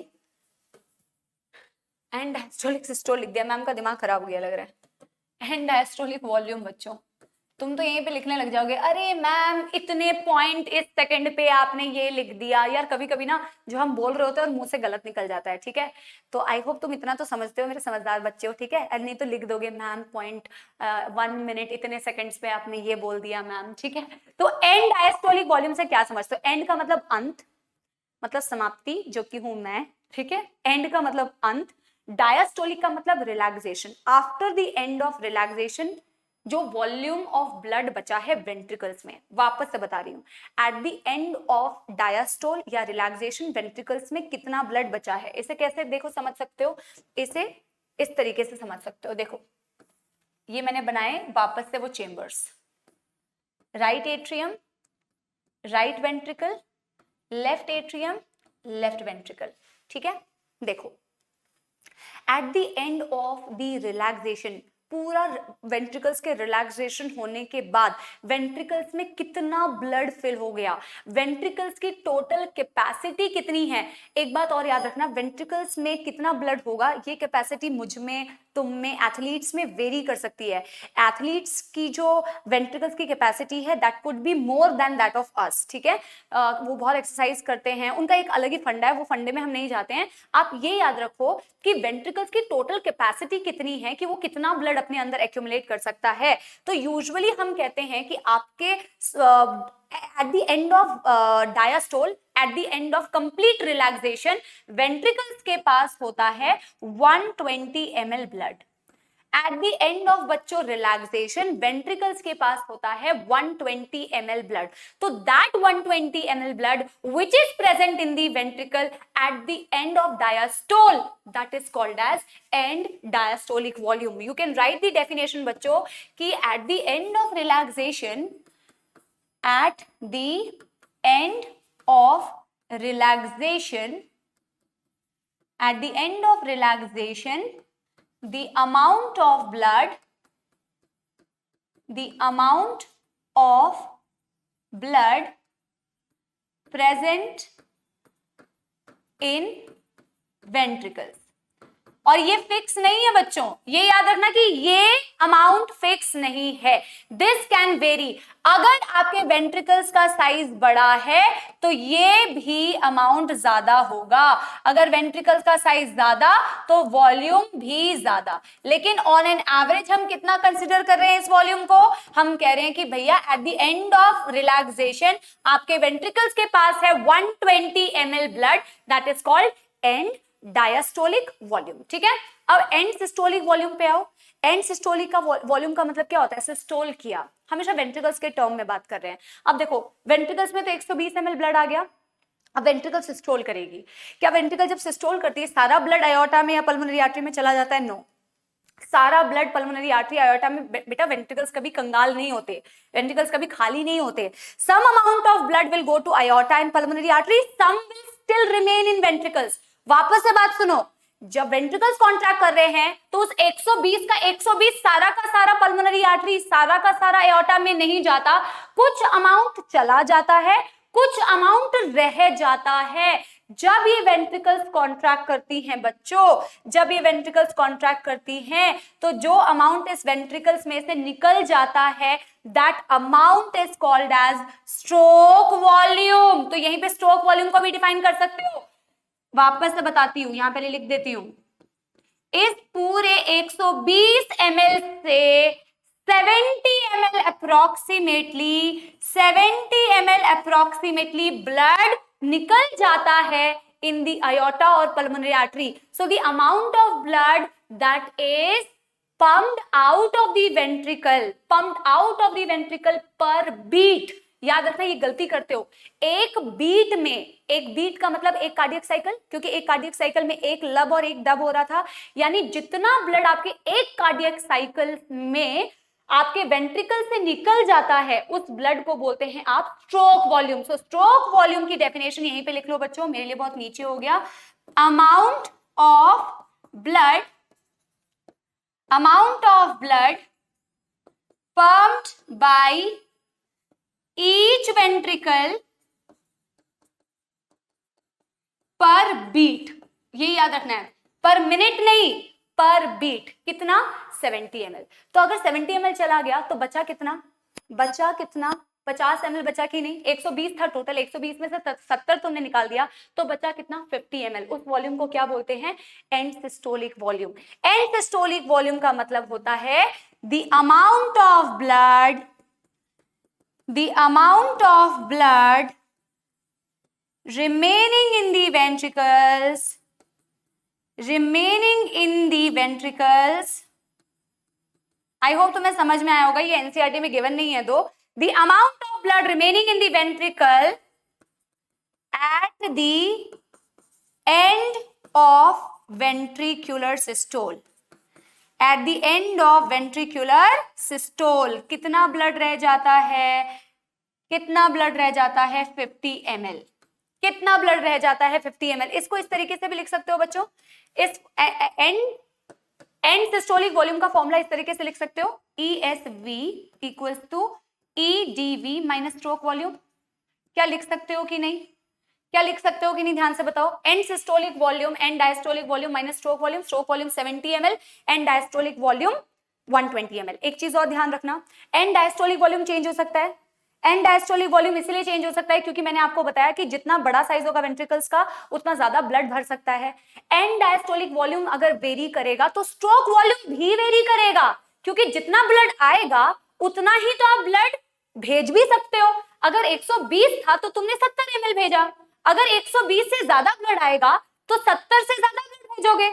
and diastolic systole लिख दिया, मैम का दिमाग खराब हो गया लग रहा है। एंड डायस्टोलिक वॉल्यूम, बच्चों तुम तो यहीं पे लिखने लग जाओगे, अरे मैम इतने पॉइंट इस सेकंड पे आपने ये लिख दिया। यार कभी कभी ना जो हम बोल रहे होते हैं और मुंह से गलत निकल जाता है, ठीक है। तो आई होप तुम इतना तो समझते हो, मेरे समझदार बच्चे हो, ठीक है। अरे नहीं तो लिख दोगे मैम पॉइंट 1 मिनट इतने सेकंड्स पे आपने ये बोल दिया मैम, ठीक है। तो एंड डायस्टोलिक वॉल्यूम से क्या समझते हो? एंड का मतलब अंत, मतलब समाप्ति, जो कि हूं मैं, ठीक है। एंड का मतलब अंत, डायस्टोलिक का मतलब relaxation. After the end of relaxation जो वॉल्यूम ऑफ ब्लड बचा है वेंट्रिकल्स में, वापस से बता रही हूं, eight the end of diastole या रिलैक्सेशन वेंट्रिकल्स में कितना ब्लड बचा है। इसे कैसे देखो समझ सकते हो, इसे इस तरीके से समझ सकते हो। देखो ये मैंने बनाए वापस से वो chambers, right atrium, right ventricle, left atrium, left ventricle, ठीक है। देखो eight the end of the relaxation, पूरा वेंट्रिकल्स के रिलैक्सेशन होने के बाद वेंट्रिकल्स में कितना ब्लड फिल हो गया, वेंट्रिकल्स की टोटल कैपेसिटी कितनी है। एक बात और याद रखना, वेंट्रिकल्स में कितना ब्लड होगा ये कैपेसिटी मुझ में, तुम में, एथलीट्स में वेरी कर सकती है। एथलीट्स की जो वेंट्रिकल्स की कैपेसिटी है that could be more than that of us, ठीक है। वो बहुत एक्सरसाइज करते हैं, उनका एक अलग ही फंडा है, वो फंडे में हम नहीं जाते हैं। आप ये याद रखो कि वेंट्रिकल्स की टोटल कैपेसिटी कितनी है, कि वो कितना ब्लड अपने अंदर एक्यूमुलेट कर सकता है। तो यूजुअली हम कहते हैं कि आपके at the end of diastole, at the end of complete relaxation, ventricles के पास होता है 120 ml blood। At the end of बच्चों रिलैक्सेशन वेंट्रिकल्स के पास होता है 120 ml ब्लड। तो that 120 ml blood which is present in the ventricle at the end of diastole, that is called as end diastolic volume. You can write the definition बच्चों कि at the end of relaxation, at the end of relaxation, at the end of relaxation, the amount of blood present in ventricles। और ये fix नहीं है बच्चों, ये याद रखना कि ये अमाउंट फिक्स नहीं है, दिस कैन वेरी। अगर आपके वेंट्रिकल्स का साइज बड़ा है तो ये भी अमाउंट ज्यादा होगा, अगर वेंट्रिकल्स का साइज ज्यादा तो वॉल्यूम भी ज्यादा। लेकिन ऑन एन एवरेज हम कितना कंसिडर कर रहे हैं इस वॉल्यूम को? हम कह रहे हैं कि भैया eight the end of relaxation आपके वेंट्रिकल्स के पास है 120 ml blood, that is called and diastolic volume, ठीक है। अब एंड सिस्टोलिक वॉल्यूम पे आओ। एंड सिस्टोलिक का वॉल्यूम का मतलब क्या होता है? सिस्टोल किया, हमेशा वेंट्रिकल्स के टर्म में बात कर रहे हैं। अब देखो वेंट्रिकल्स में तो 120 ml ब्लड आ गया, अब वेंट्रिकल सिस्टोल करेगी। क्या वेंट्रिकल जब सिस्टोल करती है सारा ब्लड आयोटा में या पल्मोनरी आर्टरी में चला जाता है? नो, सारा ब्लड पल्मोनरी आर्टरी आयोटा में बेटा वेंट्रिकल्स कभी कंगाल नहीं होते, वेंट्रिकल्स कभी खाली नहीं होते। Some amount of blood will go to aorta and pulmonary artery, some will still remain in ventricles. वापस से बात सुनो, जब वेंट्रिकल्स कॉन्ट्रैक्ट कर रहे हैं तो उस 120 का 120 सारा का सारा पल्मोनरी आर्टरी, सारा का सारा एओर्टा में नहीं जाता, कुछ अमाउंट चला जाता है, कुछ अमाउंट रह जाता है। जब ये वेंट्रिकल्स कॉन्ट्रैक्ट करती हैं बच्चों, जब ये वेंट्रिकल्स कॉन्ट्रैक्ट करती हैं तो जो अमाउंट इस वेंट्रिकल्स में से निकल जाता है that amount is called as stroke volume. तो यहीं पे स्ट्रोक वॉल्यूम को भी डिफाइन कर सकते हो। वापस से बताती हूं, यहां पहले लिख देती हूं, इस पूरे 120 ml से 70 ml अप्रोक्सीमेटली ब्लड निकल जाता है इन द aorta और pulmonary artery. So the amount of blood that is pumped out of the ventricle per beat याद रखना, ये गलती करते हो। एक बीट में, एक बीट का मतलब एक कार्डियक साइकिल, क्योंकि एक कार्डियक साइकिल में एक लब और एक डब हो रहा था, यानी जितना ब्लड आपके एक कार्डियक साइकिल में आपके वेंट्रिकल से निकल जाता है उस ब्लड को बोलते हैं आप स्ट्रोक वॉल्यूम। सो स्ट्रोक वॉल्यूम की डेफिनेशन यहीं पे लिख लो बच्चों, मेरे लिए बहुत नीचे हो गया। Amount of blood pumped by each ventricle पर बीट, ये याद रखना है, पर मिनट नहीं, पर बीट। कितना? 70 ml। तो अगर 70 ml चला गया तो बचा कितना? 50 ml बचा कि नहीं? 120 था टोटल, 120 में से 70 तुमने निकाल दिया, तो बचा कितना? 50 ml। उस वॉल्यूम को क्या बोलते हैं? And systolic volume. And systolic volume का मतलब होता है the amount of blood remaining in the ventricles, I hope तुम्हें समझ में आया होगा, ये एनसीईआरटी में गिवन नहीं है। the amount of blood remaining in the ventricle at the end of ventricular systole, at the end of ventricular systole कितना ब्लड रह जाता है? कितना ब्लड रह जाता है? 50 ml। कितना ब्लड रह जाता है? 50 ml। इसको इस तरीके से भी लिख सकते हो बच्चों, इस एंड सिस्टोलिक वॉल्यूम का फॉर्मूला इस तरीके से लिख सकते हो, ESV equals to EDV minus stroke volume. क्या लिख सकते हो कि नहीं? क्या लिख सकते हो कि नहीं? ध्यान से बताओ। And systolic volume, and diastolic volume minus stroke volume, stroke volume 70 ml, and diastolic volume 120 ml। एक चीज और ध्यान रखना, एंड डायस्टोलिक वॉल्यूम चेंज हो सकता है। एंड डायस्टोलिक वॉल्यूम इसलिए चेंज हो सकता है क्योंकि मैंने आपको बताया कि जितना बड़ा साइज होगा वेंट्रिकल्स का उतना ज्यादा ब्लड भर सकता है। एंड डायस्टोलिक वॉल्यूम अगर वेरी करेगा तो स्ट्रोक वॉल्यूम भी वेरी करेगा, क्योंकि जितना ब्लड आएगा उतना ही तो आप ब्लड भेज भी सकते हो। अगर 120 था तो तुमने 70 ml भेजा, अगर 120 से ज्यादा ब्लड आएगा तो 70 से ज्यादा ब्लड भेजोगे।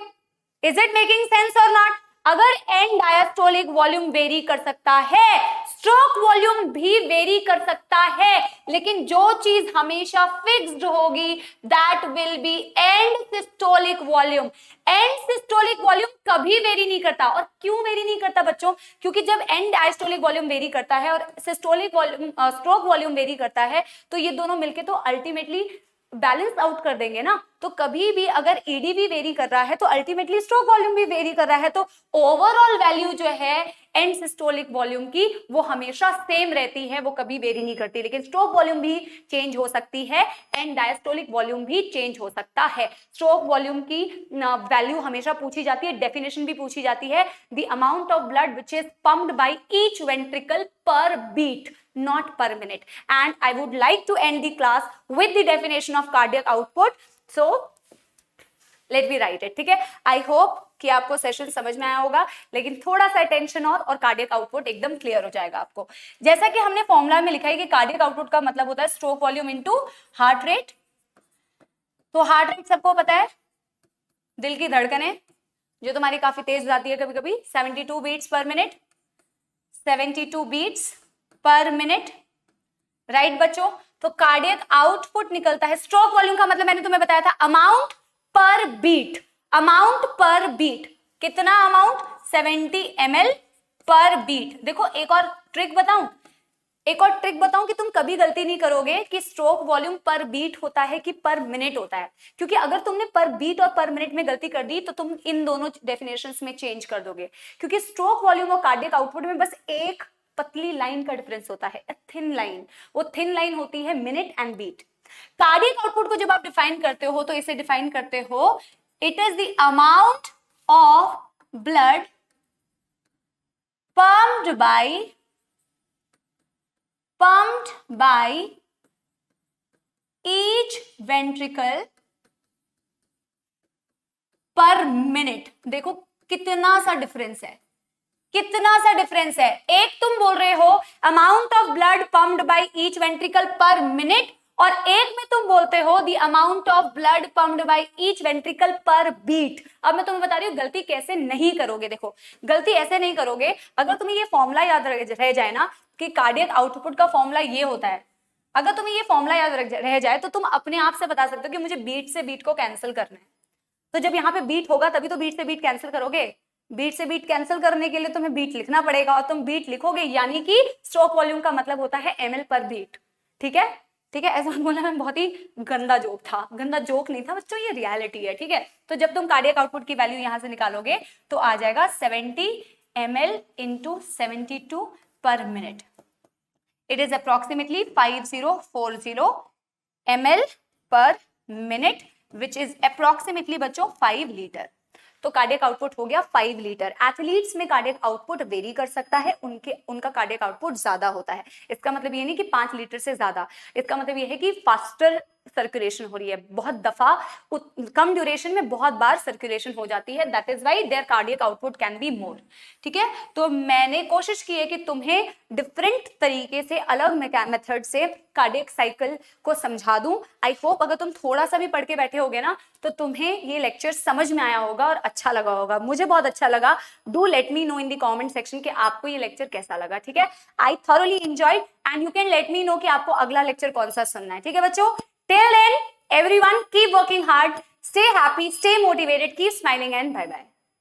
इज इट मेकिंग सेंस और नॉट? अगर एंड डायस्टोलिक वॉल्यूम वेरी कर सकता है, स्ट्रोक वॉल्यूम भी वेरी कर सकता है, लेकिन जो चीज हमेशा फिक्स्ड होगी that will be and systolic volume. And systolic volume कभी वेरी नहीं करता। और क्यों वेरी नहीं करता बच्चों? क्योंकि जब एंड डायस्टोलिक वॉल्यूम वेरी करता है और systolic volume stroke volume very करता है तो ये दोनों मिलके तो अल्टीमेटली बैलेंस आउट कर देंगे ना। तो कभी भी अगर ईडीवी वेरी कर रहा है तो अल्टीमेटली स्ट्रोक वॉल्यूम भी वेरी कर रहा है, तो ओवरऑल वैल्यू जो है एंड सिस्टोलिक वॉल्यूम की वो हमेशा सेम रहती है, वो कभी वेरी नहीं करती। लेकिन स्ट्रोक वॉल्यूम भी चेंज हो सकती है, एंड डायस्टोलिक वॉल्यूम भी चेंज हो सकता है। स्ट्रोक वॉल्यूम की वैल्यू हमेशा पूछी जाती है, डेफिनेशन भी पूछी जाती है, the amount of blood which is pumped by each ventricle पर beat, not per minute. And I would like to end the class with the definition of cardiac output. So let me write it. ठीक है? I hope कि आपको session समझ में आया होगा, लेकिन थोड़ा सा टेंशन और कार्डियक आउटपुट एकदम क्लियर हो जाएगा आपको। जैसा कि हमने फॉर्मूला में लिखा है कि कार्डियक आउटपुट का मतलब होता है stroke volume into heart rate. तो हार्ट रेट सबको पता है, दिल की धड़कनें जो तुम्हारी काफी तेज जाती है कभी कभी, 72 beats per minute, 72 beats per minute, right बच्चों? तो कार्डियक आउटपुट निकलता है, स्ट्रोक वॉल्यूम का मतलब मैंने तुम्हें बताया था अमाउंट पर बीट। अमाउंट पर बीट कितना? अमाउंट 70 ml पर बीट। देखो एक और ट्रिक बताऊं, कि तुम कभी गलती नहीं करोगे कि स्ट्रोक वॉल्यूम पर बीट होता है कि पर मिनट होता है, क्योंकि अगर तुमने पर बीट और पर मिनट में गलती कर दी तो तुम इन दोनों डेफिनेशंस में चेंज कर दोगे, क्योंकि स्ट्रोक वॉल्यूम और कार्डियक आउटपुट में बस एक पतली लाइन का डिफरेंस होता है, थिन लाइन। वो थिन लाइन होती है minute and beat. Cardiac output को जब आप डिफाइन करते हो तो इसे डिफाइन करते हो, it is the amount of blood pumped by each ventricle per minute। देखो कितना सा डिफरेंस है, कितना सा डिफरेंस है। एक तुम बोल रहे हो amount of blood pumped by each ventricle पर मिनट, और एक में तुम बोलते हो the amount of blood pumped by each ventricle पर बीट। अब मैं तुम्हें बता रही हूँ गलती कैसे नहीं करोगे। देखो गलती ऐसे नहीं करोगे, अगर तुम्हें ये फॉर्मूला याद रह जाए ना कि कार्डियक आउटपुट का फॉर्मूला ये होता है, अगर तुम्हें ये फॉर्मूला याद रह जाए तो तुम अपने आप से बता सकते हो कि मुझे बीट से बीट को कैंसिल करना है। तो जब यहाँ पे बीट होगा तभी तो बीट से बीट कैंसिल करोगे। बीट से बीट कैंसिल करने के लिए तुम्हें बीट लिखना पड़ेगा, और तुम बीट लिखोगे यानी कि स्ट्रोक वॉल्यूम का मतलब होता है ml पर बीट। ठीक है, ठीक है, ऐसा बोलना में बहुत ही गंदा जोक था, गंदा जोक नहीं था बच्चों, ये रियलिटी है। ठीक है, तो जब तुम कार्डियक आउटपुट की वैल्यू यहां से निकालोगे तो आ जाएगा 70 ml इंटू 72 पर minute. It is approximately 5040 ml पर मिनट विच इज अप्रोक्सीमेटली बच्चों 5 लीटर। तो कार्डियक आउटपुट हो गया 5 लीटर। एथलीट्स में कार्डियक आउटपुट वेरी कर सकता है, उनका कार्डियक आउटपुट ज्यादा होता है। इसका मतलब ये नहीं कि 5 लीटर से ज्यादा, इसका मतलब ये है कि फास्टर सर्कुलेशन हो रही है, बहुत दफा कम ड्यूरेशन में बहुत बार सर्कुलेशन हो जाती है, that is why their cardiac output can be more. ठीक है, तो मैंने कोशिश की है कि तुम्हें डिफरेंट तरीके से, अलग मेथड से कार्डियक साइकिल को समझा दूं। आई होप अगर तुम थोड़ा सा भी पढ़ के बैठे होगे ना तो तुम्हें ये लेक्चर समझ में आया होगा और अच्छा लगा होगा। मुझे बहुत अच्छा लगा। Do let me know in the comment section कि आपको ये लेक्चर कैसा लगा। ठीक है, I thoroughly enjoyed and you can let me know कि आपको अगला लेक्चर कौन सा सुनना है। ठीक है बच्चों, till then everyone keep working hard, stay happy, stay motivated, keep smiling and bye bye.